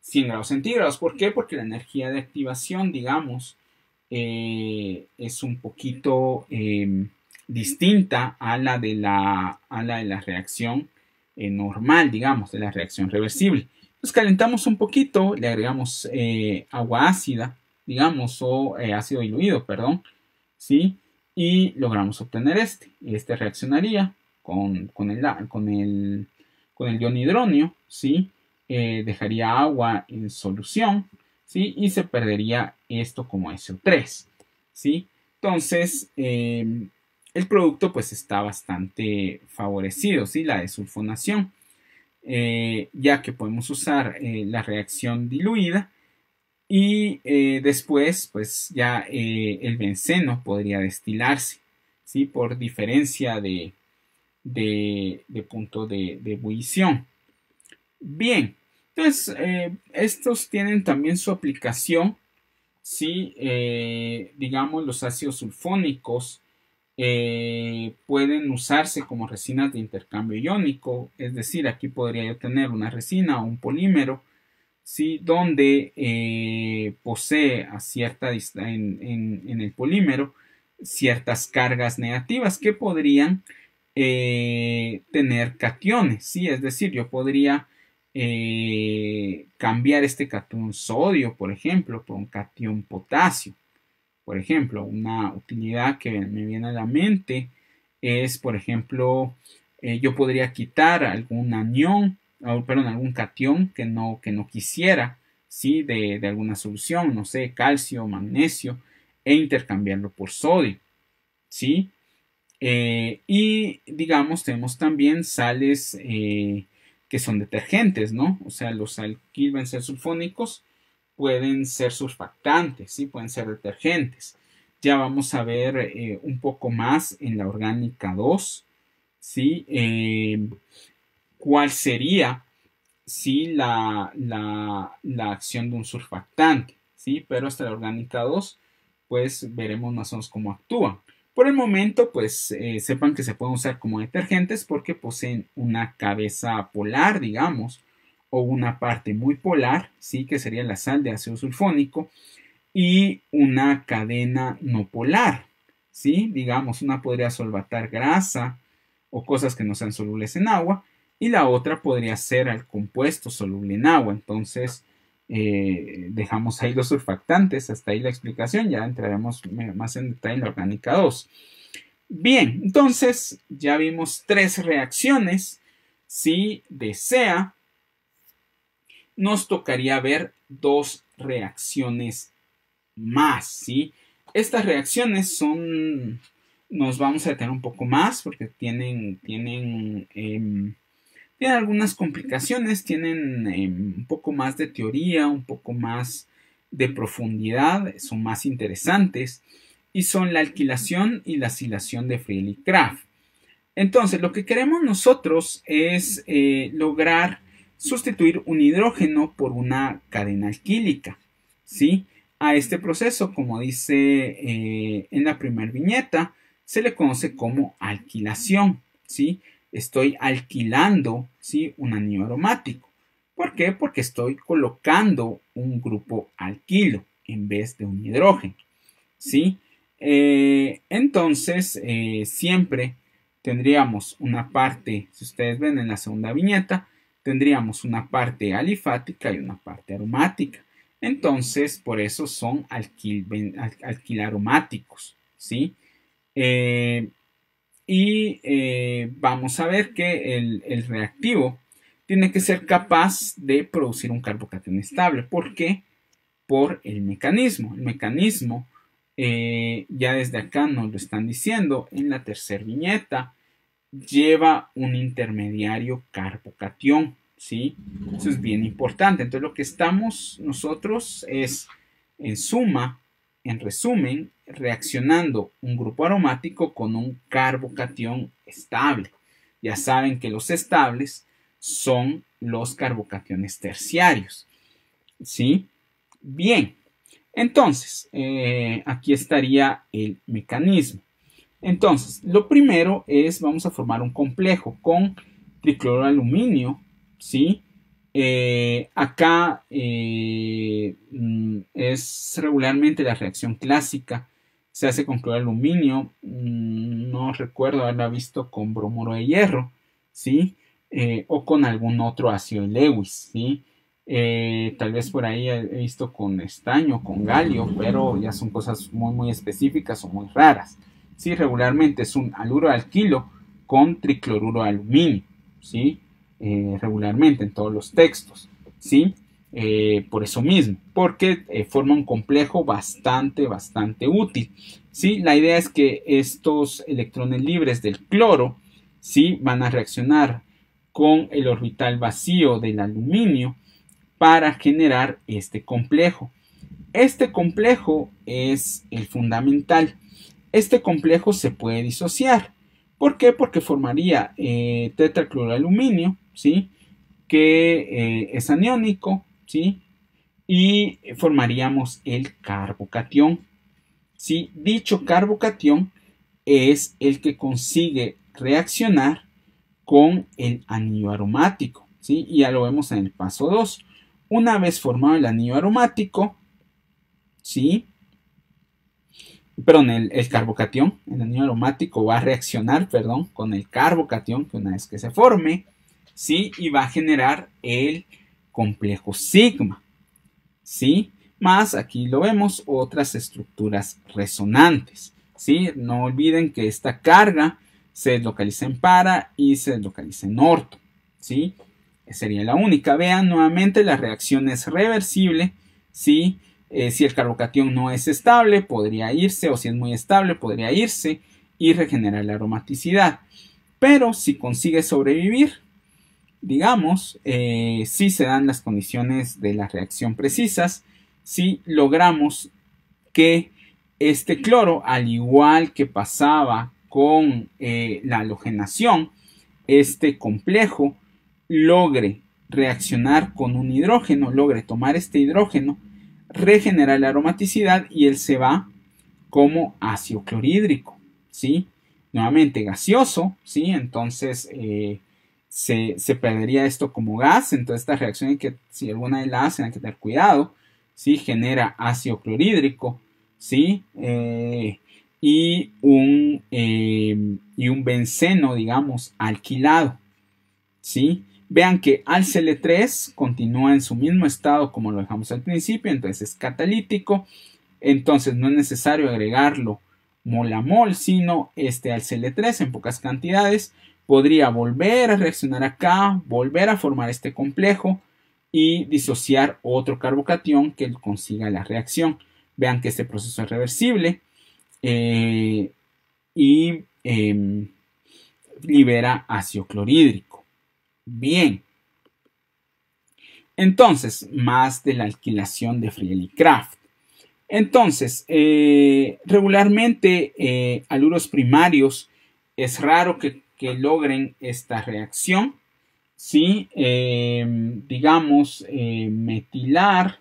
100 grados centígrados. ¿Por qué? Porque la energía de activación, digamos, es un poquito distinta a la de la reacción normal, digamos, de la reacción reversible. Entonces calentamos un poquito, le agregamos agua ácida, digamos, o ácido diluido, perdón, ¿sí? Y logramos obtener este reaccionaría con el ion hidronio, ¿sí? Dejaría agua en solución, ¿sí? Y se perdería esto como SO3, ¿sí? Entonces, el producto pues está bastante favorecido, ¿sí? La desulfonación, ya que podemos usar la reacción diluida y después pues ya el benceno podría destilarse, ¿sí? Por diferencia de punto de ebullición. Bien, entonces estos tienen también su aplicación, ¿sí? Digamos, los ácidos sulfónicos pueden usarse como resinas de intercambio iónico, es decir, aquí podría yo tener una resina o un polímero, ¿sí? Donde posee a cierta en el polímero ciertas cargas negativas que podrían tener cationes, ¿sí? Es decir, yo podría cambiar este catión sodio, por ejemplo, por un catión potasio. Por ejemplo, una utilidad que me viene a la mente es, por ejemplo, yo podría quitar algún anión, algún catión que no quisiera, ¿sí? de alguna solución, no sé, calcio, magnesio, e intercambiarlo por sodio, ¿sí? Y digamos, tenemos también sales que son detergentes, ¿no? O sea, los alquilbenzosulfónicos pueden ser surfactantes, ¿sí? Pueden ser detergentes. Ya vamos a ver un poco más en la orgánica 2, ¿sí? ¿Cuál sería, ¿sí? la acción de un surfactante, ¿sí? Pero hasta la orgánica 2, pues veremos más o menos cómo actúan. Por el momento, pues sepan que se pueden usar como detergentes porque poseen una cabeza polar, digamos, o una parte muy polar, ¿sí? Que sería la sal de ácido sulfónico, y una cadena no polar, ¿sí? Digamos, una podría solvatar grasa, o cosas que no sean solubles en agua, y la otra podría ser al compuesto soluble en agua. Entonces dejamos ahí los surfactantes, hasta ahí la explicación, ya entraremos más en detalle en la orgánica 2. Bien, entonces ya vimos 3 reacciones. Si desea, nos tocaría ver 2 reacciones más, ¿sí? Estas reacciones son, nos vamos a detener un poco más porque tienen algunas complicaciones, tienen un poco más de teoría, un poco más de profundidad, son más interesantes, y son la alquilación y la acilación de Freely-Crafts. Entonces, lo que queremos nosotros es lograr sustituir un hidrógeno por una cadena alquílica, ¿sí? A este proceso, como dice en la primera viñeta, se le conoce como alquilación, ¿sí? Estoy alquilando, ¿sí?, un anillo aromático. ¿Por qué? Porque estoy colocando un grupo alquilo en vez de un hidrógeno, ¿sí? Entonces, siempre tendríamos una parte, si ustedes ven en la segunda viñeta, tendríamos una parte alifática y una parte aromática. Entonces, por eso son alquilaromáticos, ¿sí? Vamos a ver que el reactivo tiene que ser capaz de producir un carbocatión estable. ¿Por qué? Por el mecanismo. El mecanismo, ya desde acá nos lo están diciendo en la tercera viñeta, lleva un intermediario carbocatión, ¿sí? Eso es bien importante. Entonces lo que estamos nosotros es, en suma, en resumen, reaccionando un grupo aromático con un carbocatión estable. Ya saben que los estables son los carbocationes terciarios, ¿sí? Bien, entonces, aquí estaría el mecanismo. Entonces, lo primero es, vamos a formar un complejo con tricloro de aluminio, ¿sí? Acá es regularmente la reacción clásica, se hace con cloro de aluminio, no recuerdo haberla visto con bromuro de hierro, ¿sí? O con algún otro ácido de Lewis, ¿sí? Tal vez por ahí he visto con estaño, con galio, pero ya son cosas muy, muy específicas o muy raras. Sí, regularmente es un haluro de alquilo con tricloruro de aluminio, ¿sí? Regularmente en todos los textos, ¿sí? Por eso mismo, porque forma un complejo bastante útil, ¿sí? La idea es que estos electrones libres del cloro, ¿sí?, van a reaccionar con el orbital vacío del aluminio para generar este complejo. Este complejo es el fundamental. Este complejo se puede disociar. ¿Por qué? Porque formaría tetracloroaluminio, ¿sí?, que es aniónico, ¿sí?, y formaríamos el carbocatión, ¿sí? Dicho carbocatión es el que consigue reaccionar con el anillo aromático, ¿sí? Y ya lo vemos en el paso 2. Una vez formado el anillo aromático, ¿sí?, perdón, el carbocatión, el anillo aromático va a reaccionar, con el carbocatión, que una vez que se forme, ¿sí?, y va a generar el complejo sigma, ¿sí? Más, aquí lo vemos, otras estructuras resonantes, ¿sí? No olviden que esta carga se deslocaliza en para y se deslocaliza en orto, ¿sí? Sería la única. Vean nuevamente, la reacción es reversible, ¿sí? Si el carbocatión no es estable, podría irse, o si es muy estable, podría irse y regenerar la aromaticidad. Pero si consigue sobrevivir, digamos, si se dan las condiciones de la reacción precisas, si logramos que este cloro, al igual que pasaba con la halogenación, este complejo logre reaccionar con un hidrógeno, logre tomar este hidrógeno, regenerar la aromaticidad y él se va como ácido clorhídrico, ¿sí? Nuevamente gaseoso, ¿sí? Entonces se perdería esto como gas. Entonces esta reacción, si alguna vez la hacen, hay que tener cuidado, ¿sí? Genera ácido clorhídrico, ¿sí? y un benceno, digamos, alquilado, ¿sí? Vean que AlCl3 continúa en su mismo estado como lo dejamos al principio, entonces es catalítico, entonces no es necesario agregarlo mol a mol, sino este AlCl3 en pocas cantidades podría volver a reaccionar acá, volver a formar este complejo y disociar otro carbocatión que consiga la reacción. Vean que este proceso es reversible y libera ácido clorhídrico. Bien. Entonces, más de la alquilación de Friedel-Crafts. Entonces, regularmente haluros primarios es raro que logren esta reacción. ¿Sí? Digamos, metilar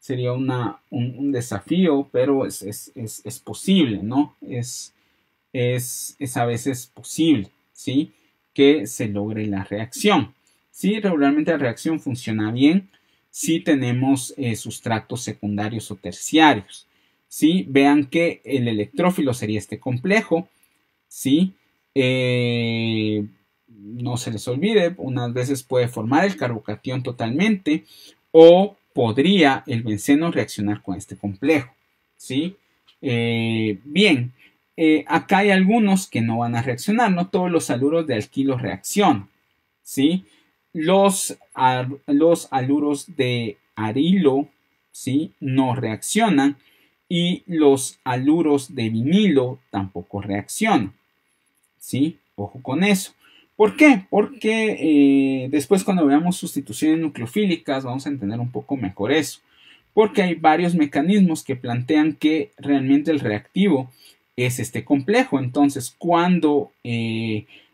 sería un desafío, pero es posible, ¿no? Es a veces posible, ¿sí? Que se logre la reacción. ¿Sí? Regularmente la reacción funciona bien si tenemos sustratos secundarios o terciarios. ¿Sí? Vean que el electrófilo sería este complejo, ¿sí? No se les olvide, unas veces puede formar el carbocatión totalmente o podría el benceno reaccionar con este complejo, ¿sí? Bien, acá hay algunos que no van a reaccionar, no todos los haluros de alquilo reaccionan, ¿sí? Los haluros de arilo, ¿sí? No reaccionan y los haluros de vinilo tampoco reaccionan, ¿sí? Ojo con eso. ¿Por qué? Porque después cuando veamos sustituciones nucleofílicas vamos a entender un poco mejor eso. Porque hay varios mecanismos que plantean que realmente el reactivo es este complejo. Entonces, cuando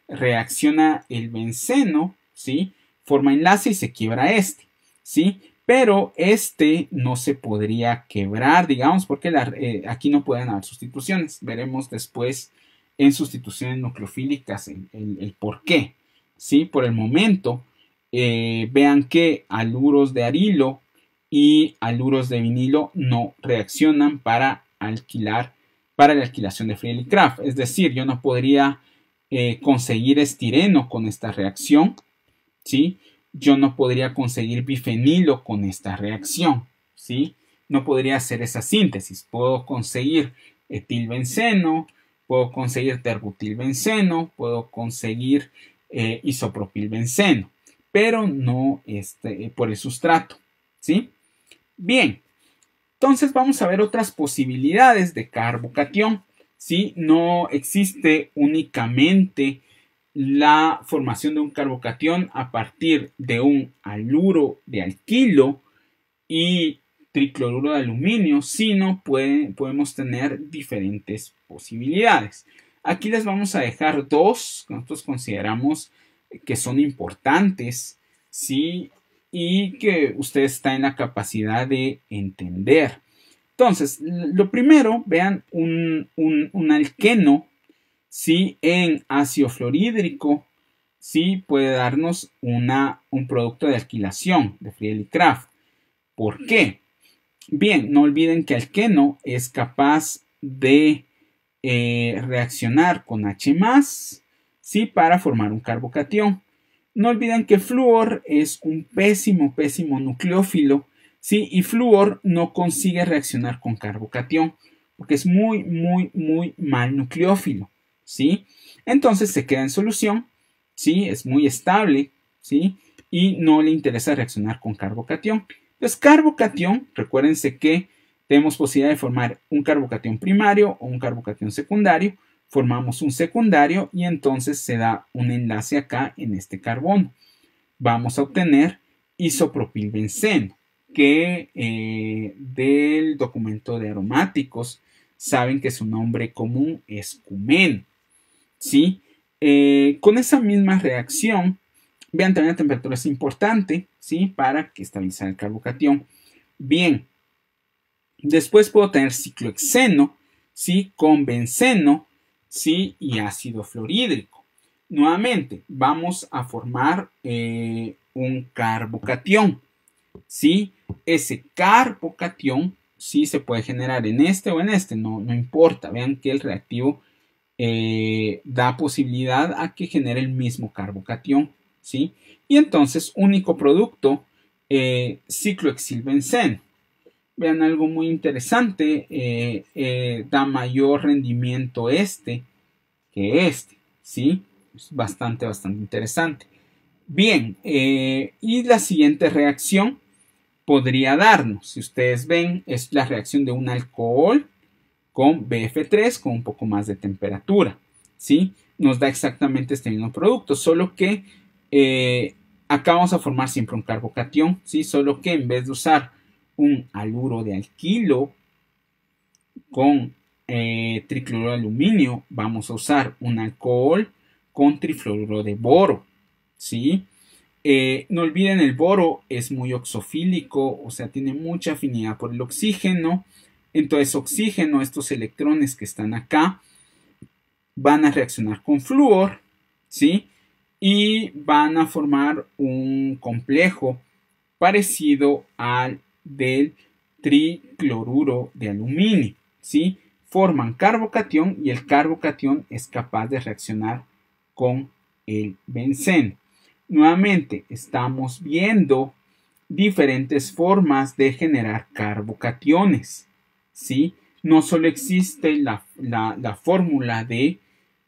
reacciona el benceno, ¿sí? Forma enlace y se quiebra este, ¿sí? Pero este no se podría quebrar, digamos, porque aquí no pueden haber sustituciones. Veremos después en sustituciones nucleofílicas el por qué, ¿sí? Por el momento, vean que haluros de arilo y haluros de vinilo no reaccionan para la alquilación de Friedel-Crafts. Es decir, yo no podría conseguir estireno con esta reacción, ¿sí? Yo no podría conseguir bifenilo con esta reacción, ¿sí? No podría hacer esa síntesis. Puedo conseguir etilbenceno, puedo conseguir terbutilbenceno, puedo conseguir isopropilbenceno, pero no por el sustrato, ¿sí? Bien, entonces vamos a ver otras posibilidades de carbocatión, ¿sí? No existe únicamente la formación de un carbocatión a partir de un haluro de alquilo y tricloruro de aluminio, sino podemos tener diferentes posibilidades. Aquí les vamos a dejar dos que nosotros consideramos que son importantes, ¿sí? Y que usted está en la capacidad de entender. Entonces, lo primero, vean un alqueno, ¿sí? En ácido fluorhídrico, ¿sí? Puede darnos un producto de alquilación de Friedel-Crafts. ¿Por qué? Bien, no olviden que alqueno es capaz de reaccionar con H+, ¿sí? Para formar un carbocatión. No olviden que flúor es un pésimo nucleófilo, ¿sí? Y flúor no consigue reaccionar con carbocatión porque es muy mal nucleófilo, ¿sí? Entonces se queda en solución, ¿sí? Es muy estable, ¿sí? Y no le interesa reaccionar con carbocatión. Entonces, carbocatión, recuérdense que tenemos posibilidad de formar un carbocatión primario o un carbocatión secundario. Formamos un secundario y entonces se da un enlace acá en este carbono. Vamos a obtener isopropilbenceno, que del documento de aromáticos saben que su nombre común es cumeno, ¿sí? Con esa misma reacción, vean, también la temperatura es importante, ¿sí? Para que estabilizar el carbocatión. Bien, después puedo tener ciclohexeno, ¿sí? Con benceno, ¿sí? Y ácido fluorhídrico. Nuevamente, vamos a formar un carbocatión, ¿sí? Ese carbocatión ¿sí? Se puede generar en este o en este, no importa. Vean que el reactivo da posibilidad a que genere el mismo carbocatión, ¿sí? Y entonces, único producto, ciclohexilbenceno. Vean algo muy interesante, da mayor rendimiento este que este, ¿sí? Es bastante interesante. Bien, y la siguiente reacción podría darnos, si ustedes ven, es la reacción de un alcohol con BF3 con un poco más de temperatura, ¿sí? Nos da exactamente este mismo producto, solo que acá vamos a formar siempre un carbocatión, ¿sí? Solo que en vez de usar un haluro de alquilo con tricloruro de aluminio, vamos a usar un alcohol con trifluoruro de boro, ¿sí? No olviden, el boro es muy oxofílico, o sea, tiene mucha afinidad por el oxígeno. Entonces, oxígeno, estos electrones que están acá, van a reaccionar con flúor, ¿sí? Y van a formar un complejo parecido al del tricloruro de aluminio, ¿sí? Forman carbocatión y el carbocatión es capaz de reaccionar con el benceno. Nuevamente, estamos viendo diferentes formas de generar carbocationes, ¿sí? No solo existe la fórmula de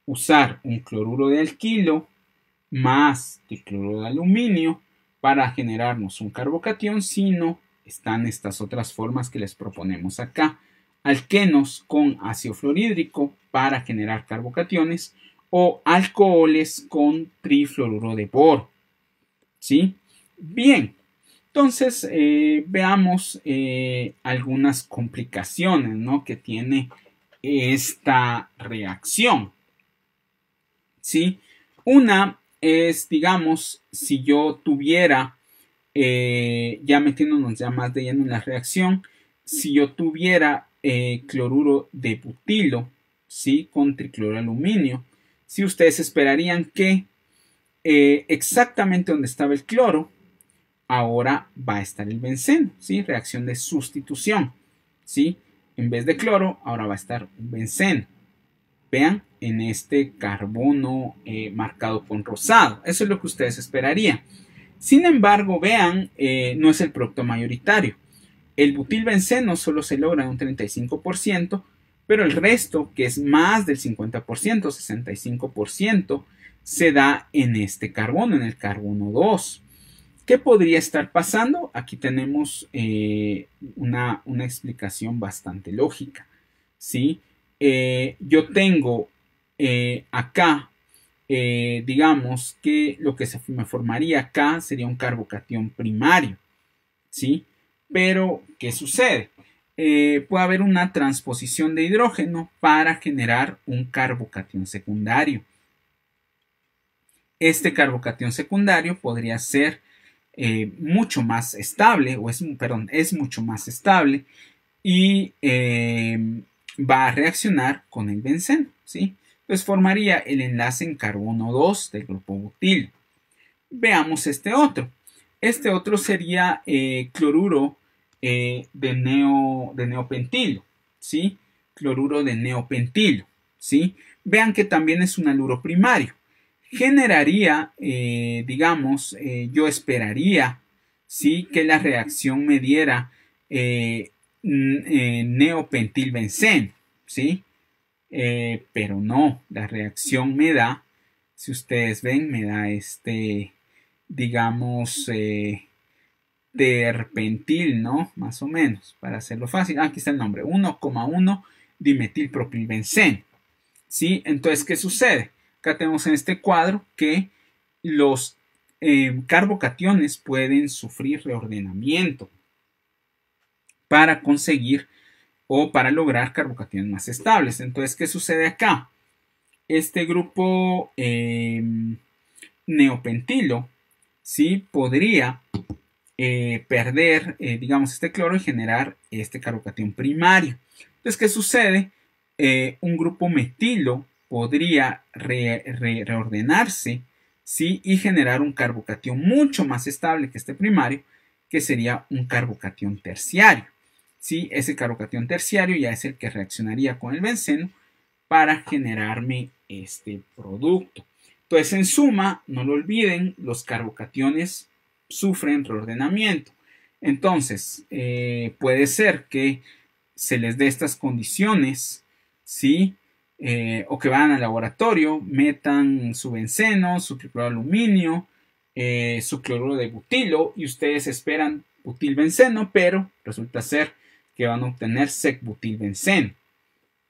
usar un cloruro de alquilo más tricloruro de aluminio para generarnos un carbocatión, sino están estas otras formas que les proponemos acá. Alquenos con ácido fluorhídrico para generar carbocationes o alcoholes con trifluoruro de boro, ¿sí? Bien, entonces veamos algunas complicaciones, ¿no?, que tiene esta reacción, ¿sí? Una es, digamos, si yo tuviera, ya metiéndonos ya más de lleno en la reacción, si yo tuviera cloruro de butilo, ¿sí?, con tricloruro de aluminio, si ustedes esperarían que exactamente donde estaba el cloro, ahora va a estar el benceno, ¿sí? Reacción de sustitución, ¿sí? En vez de cloro, ahora va a estar un benceno. Vean en este carbono marcado con rosado. Eso es lo que ustedes esperarían. Sin embargo, vean, no es el producto mayoritario. El butilbenceno solo se logra en un 35%, pero el resto, que es más del 50%, 65%, se da en este carbono, en el carbono 2. ¿Qué podría estar pasando? Aquí tenemos una explicación bastante lógica, ¿sí? Yo tengo acá, digamos que lo que se me formaría acá sería un carbocatión primario, ¿sí? Pero, ¿qué sucede? Puede haber una transposición de hidrógeno para generar un carbocatión secundario. Este carbocatión secundario podría ser mucho más estable, es mucho más estable y va a reaccionar con el benceno, ¿sí? Entonces formaría el enlace en carbono 2 del grupo butil. Veamos este otro. Este otro sería cloruro de neopentilo, ¿sí? Cloruro de neopentilo, ¿sí? Vean que también es un haluro primario. Generaría, digamos, yo esperaría, ¿sí?, que la reacción me diera neopentilbenceno, ¿sí? Pero no, la reacción me da, si ustedes ven, me da digamos, terpentil, ¿no? Más o menos, para hacerlo fácil. Aquí está el nombre, 1,1 dimetilpropilbenceno, ¿sí? Entonces, ¿qué sucede? Acá tenemos en este cuadro que los carbocationes pueden sufrir reordenamiento para conseguir o para lograr carbocationes más estables. Entonces, ¿qué sucede acá? Este grupo neopentilo, ¿sí?, podría perder, digamos, este cloro y generar este carbocatión primario. Entonces, ¿qué sucede? Un grupo metilo podría reordenarse, ¿sí?, y generar un carbocatión mucho más estable que este primario, que sería un carbocatión terciario, ¿sí? Ese carbocatión terciario ya es el que reaccionaría con el benceno para generarme este producto. Entonces, en suma, no lo olviden, los carbocationes sufren reordenamiento. Entonces, puede ser que se les dé estas condiciones, ¿sí? O que van al laboratorio, metan su benceno, su tricloruro de aluminio, su cloruro de butilo, y ustedes esperan butilbenceno, pero resulta ser que van a obtener sec-butilbenceno,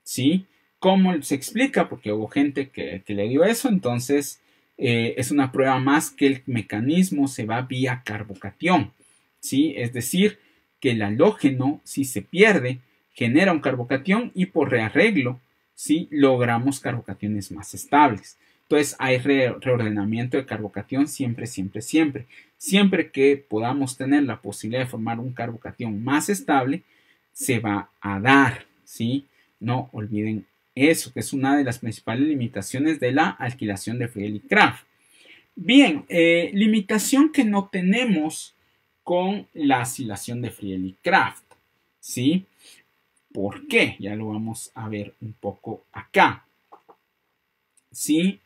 ¿sí? ¿Cómo se explica? Porque hubo gente que le dio eso, entonces es una prueba más que el mecanismo se va vía carbocatión, ¿sí? Es decir, que el halógeno, si se pierde, genera un carbocatión y por rearreglo, ¿sí? Logramos carbocationes más estables. Entonces hay reordenamiento de carbocatión siempre, siempre, siempre. Siempre que podamos tener la posibilidad de formar un carbocatión más estable, se va a dar, ¿sí? No olviden eso, que es una de las principales limitaciones de la alquilación de Friedel y Krafft. Bien, limitación que no tenemos con la acilación de Friedel y Krafft, ¿sí? ¿Por qué? Ya lo vamos a ver un poco acá. ¿Sí?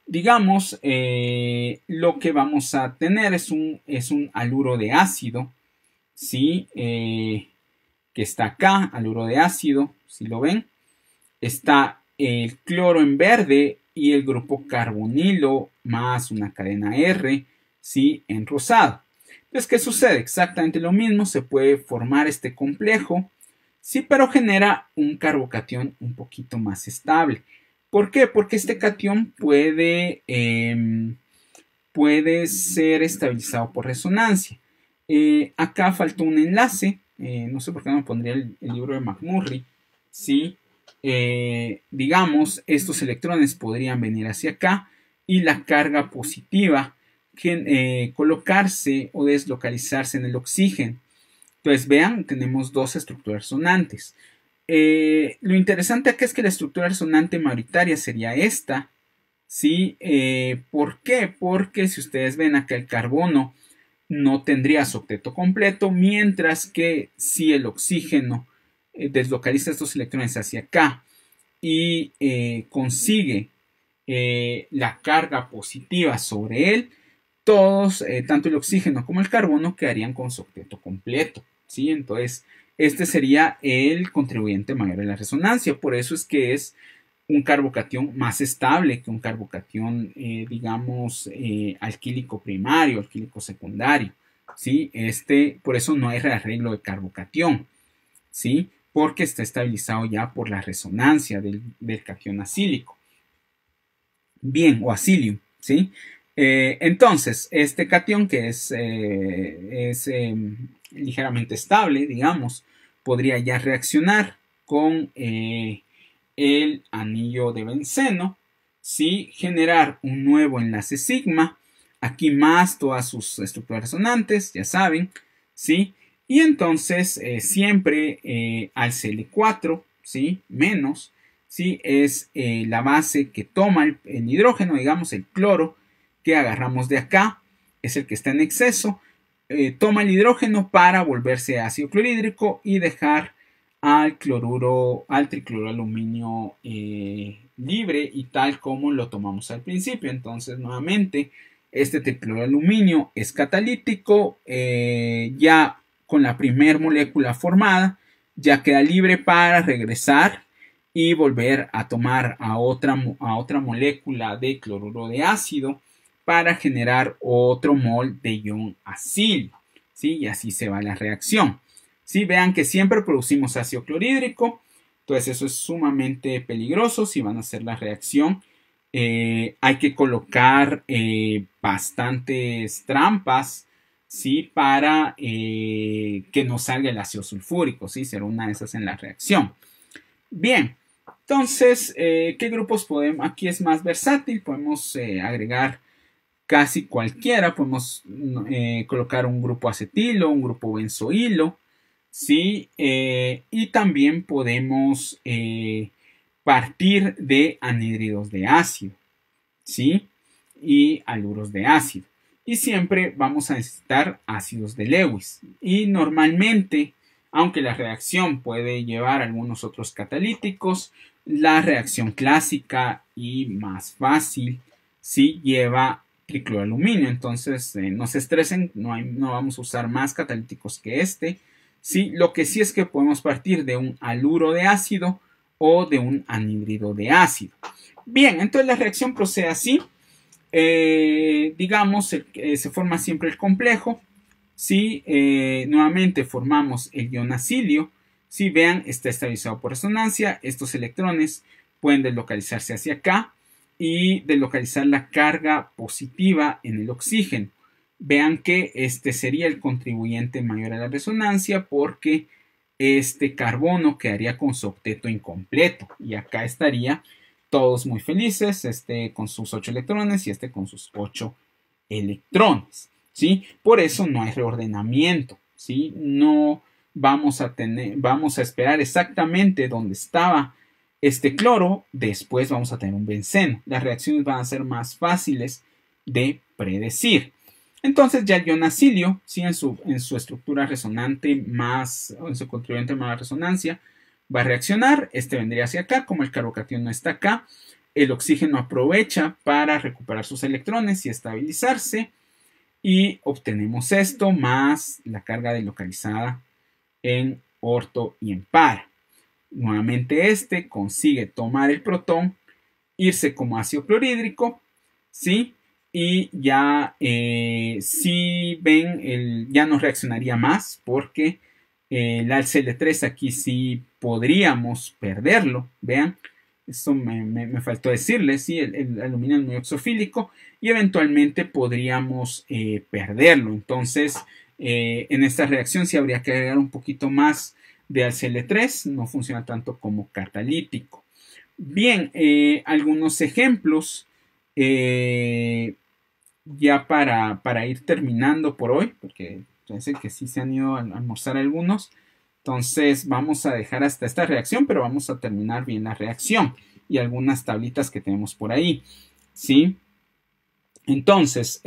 Digamos, lo que vamos a tener es un haluro de ácido, ¿sí? Que está acá, haluro de ácido, si lo ven. Está el cloro en verde y el grupo carbonilo más una cadena R, ¿sí? En rosado. Entonces, ¿qué sucede? Exactamente lo mismo, se puede formar este complejo, sí, pero genera un carbocatión un poquito más estable. ¿Por qué? Porque este catión puede ser estabilizado por resonancia. Acá faltó un enlace, no sé por qué no me pondría el libro de McMurray, ¿sí? Digamos, estos electrones podrían venir hacia acá y la carga positiva colocarse o deslocalizarse en el oxígeno. Entonces, vean, tenemos dos estructuras resonantes. Lo interesante acá es que la estructura resonante mayoritaria sería esta, ¿sí? ¿Por qué? Porque si ustedes ven acá el carbono no tendría su octeto completo, mientras que si el oxígeno deslocaliza estos electrones hacia acá y consigue la carga positiva sobre él, todos, tanto el oxígeno como el carbono, quedarían con su octeto completo, ¿sí? Entonces, este sería el contribuyente mayor de la resonancia. Por eso es que es un carbocatión más estable que un carbocatión, digamos, alquílico primario, alquílico secundario, ¿sí? Por eso no hay rearreglo de carbocatión, ¿sí? Porque está estabilizado ya por la resonancia del catión acílico. Bien, o acilium, ¿sí? Entonces, este catión que es ligeramente estable, digamos, podría ya reaccionar con el anillo de benceno, ¿sí? Generar un nuevo enlace sigma, aquí más todas sus estructuras resonantes, ya saben, ¿sí? Y entonces siempre al Cl4, ¿sí? Menos, ¿sí? Es la base que toma el hidrógeno, digamos el cloro, que agarramos de acá, es el que está en exceso, toma el hidrógeno para volverse ácido clorhídrico y dejar al tricloruro de aluminio libre y tal como lo tomamos al principio. Entonces, nuevamente, este tricloruro de aluminio es catalítico, ya con la primer molécula formada, ya queda libre para regresar y volver a tomar a otra molécula de cloruro de ácido para generar otro mol de ion acil, ¿sí? Y así se va la reacción. ¿Sí? Vean que siempre producimos ácido clorhídrico, entonces eso es sumamente peligroso si van a hacer la reacción. Hay que colocar bastantes trampas, ¿sí? Para que no salga el ácido sulfúrico, ¿sí? Será una de esas en la reacción. Bien, entonces, ¿qué grupos podemos? Aquí es más versátil, podemos agregar casi cualquiera, podemos colocar un grupo acetilo, un grupo benzoilo, ¿sí? Y también podemos partir de anhídridos de ácido, ¿sí? Y haluros de ácido. Y siempre vamos a necesitar ácidos de Lewis. Y normalmente Aunque la reacción puede llevar algunos otros catalíticos, la reacción clásica y más fácil sí lleva tricloaluminio. Entonces no se estresen, no vamos a usar más catalíticos que este. Sí, lo que sí es que podemos partir de un haluro de ácido o de un anhídrido de ácido. Bien, entonces la reacción procede así. Digamos, se forma siempre el complejo. Si nuevamente formamos el ionacilio, si vean, está estabilizado por resonancia. Estos electrones pueden deslocalizarse hacia acá y deslocalizar la carga positiva en el oxígeno. Vean que este sería el contribuyente mayor a la resonancia porque este carbono quedaría con su octeto incompleto y acá estaría todos muy felices, este con sus 8 electrones y este con sus 8 electrones, ¿sí? Por eso no hay reordenamiento, ¿sí? No vamos a esperar exactamente donde estaba este cloro, después vamos a tener un benceno. Las reacciones van a ser más fáciles de predecir. Entonces ya el ionacilio, ¿sí? en su estructura resonante más, en su contribuyente más resonancia, va a reaccionar. Este vendría hacia acá, como el carbocatión no está acá. El oxígeno aprovecha para recuperar sus electrones y estabilizarse. Y obtenemos esto más la carga deslocalizada en orto y en para. Nuevamente este consigue tomar el protón, irse como ácido clorhídrico, ¿sí? Y ya, si ven, ya no reaccionaría más porque el Cl3 aquí sí podríamos perderlo. Vean, eso me faltó decirles, ¿sí? El aluminio es muy oxofílico y eventualmente podríamos perderlo. Entonces, en esta reacción sí habría que agregar un poquito más de Cl3, no funciona tanto como catalítico. Bien, algunos ejemplos ya para ir terminando por hoy, porque parece que sí se han ido a almorzar algunos. Entonces vamos a dejar hasta esta reacción, pero vamos a terminar bien la reacción y algunas tablitas que tenemos por ahí, ¿sí? Entonces,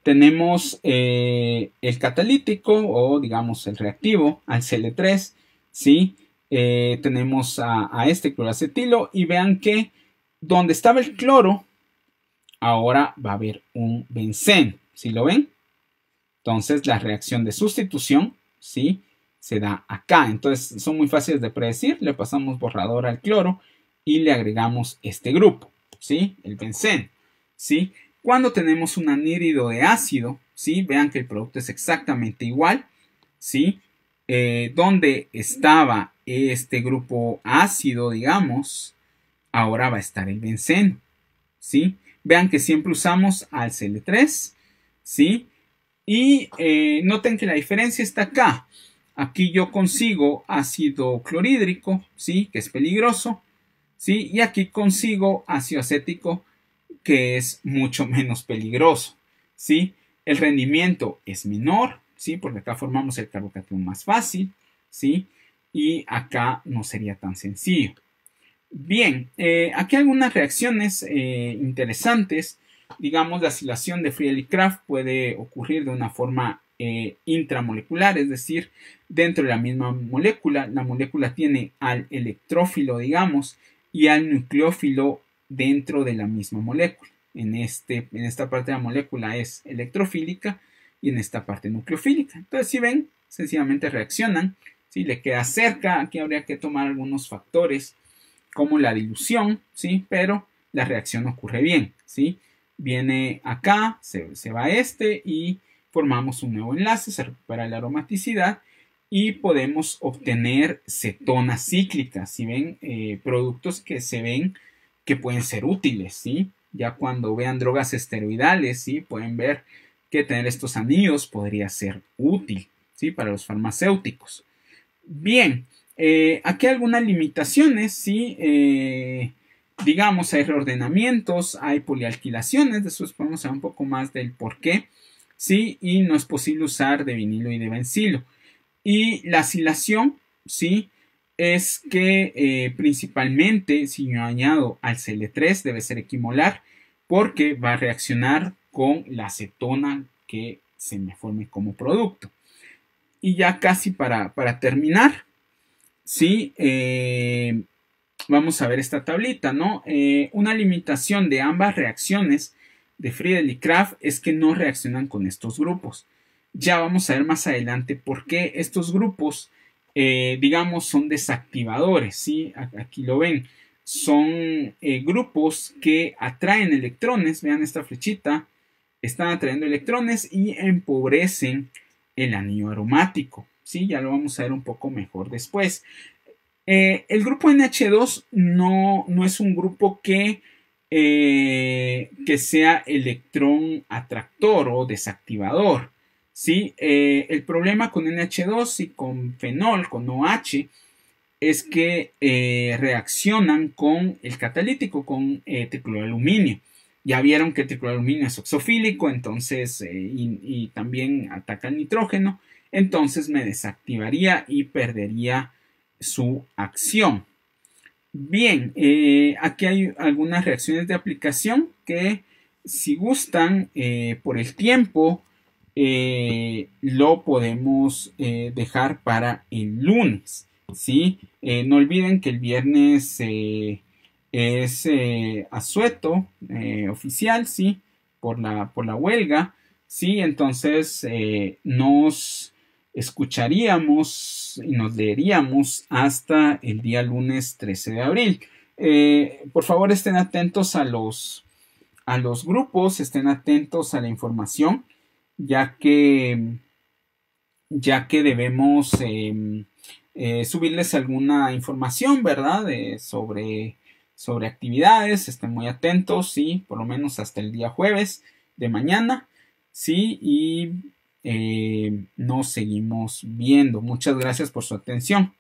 tenemos el catalítico o digamos el reactivo al Cl3, ¿sí? Tenemos a este cloracetilo y vean que donde estaba el cloro, ahora va a haber un benceno, ¿sí lo ven? Entonces la reacción de sustitución, ¿sí? Se da acá. Entonces son muy fáciles de predecir. Le pasamos borrador al cloro y le agregamos este grupo, ¿sí? El benceno, ¿sí? Cuando tenemos un anhídrido de ácido, ¿sí? Vean que el producto es exactamente igual, ¿sí? Donde estaba este grupo ácido, digamos, ahora va a estar el benceno, ¿sí? Vean que siempre usamos al Cl3, ¿sí? Y noten que la diferencia está acá. Aquí yo consigo ácido clorhídrico, ¿sí? Que es peligroso, ¿sí? Y aquí consigo ácido acético, que es mucho menos peligroso, ¿sí? El rendimiento es menor, ¿sí? Porque acá formamos el carbocatión más fácil, ¿sí? Y acá no sería tan sencillo. Bien, aquí hay algunas reacciones interesantes. Digamos, la acilación de Friedrich-Crafts puede ocurrir de una forma intramolecular, es decir, dentro de la misma molécula. La molécula tiene al electrófilo, digamos, y al nucleófilo dentro de la misma molécula. En esta parte de la molécula es electrofílica y en esta parte nucleofílica. Entonces, si ven, sencillamente reaccionan. Si le queda cerca, aquí habría que tomar algunos factores como la dilución, ¿sí? Pero la reacción ocurre bien, ¿sí? Viene acá, se va este y formamos un nuevo enlace, se recupera la aromaticidad y podemos obtener cetonas cíclicas, ¿sí ven? Productos que se ven que pueden ser útiles, ¿sí? Ya cuando vean drogas esteroidales, ¿sí? Pueden ver que tener estos anillos podría ser útil, ¿sí? Para los farmacéuticos. Bien, aquí hay algunas limitaciones, ¿sí? Digamos, hay reordenamientos, hay polialquilaciones, después podemos hablar un poco más del por qué, ¿sí? Y no es posible usar de vinilo y de bencilo. Y la acilación, ¿sí? Es que principalmente si yo añado al Cl3 debe ser equimolar porque va a reaccionar con la acetona que se me forme como producto. Y ya casi para terminar, ¿sí? Vamos a ver esta tablita, ¿no? Una limitación de ambas reacciones de Friedel y Kraft es que no reaccionan con estos grupos. Ya vamos a ver más adelante por qué estos grupos, digamos, son desactivadores, ¿sí? Aquí lo ven. Son grupos que atraen electrones, vean esta flechita, están atrayendo electrones y empobrecen el anillo aromático, ¿sí? Ya lo vamos a ver un poco mejor después. El grupo NH2 no es un grupo que sea electrón atractor o desactivador, ¿sí? El problema con NH2 y con fenol, con OH, es que reaccionan con el catalítico, con tricloraluminio. Ya vieron que el tricloraluminio es oxofílico, entonces, y también ataca el nitrógeno, entonces me desactivaría y perdería su acción. Bien, aquí hay algunas reacciones de aplicación que, si gustan, por el tiempo, lo podemos dejar para el lunes, ¿sí? No olviden que el viernes es asueto oficial, ¿sí? Por la huelga, ¿sí? Entonces nos escucharíamos y nos leeríamos hasta el día lunes 13 de abril. Por favor, estén atentos a los grupos, estén atentos a la información, ya que debemos subirles alguna información, ¿verdad? Sobre actividades. Estén muy atentos, sí, por lo menos hasta el día jueves de mañana, sí, y nos seguimos viendo. Muchas gracias por su atención.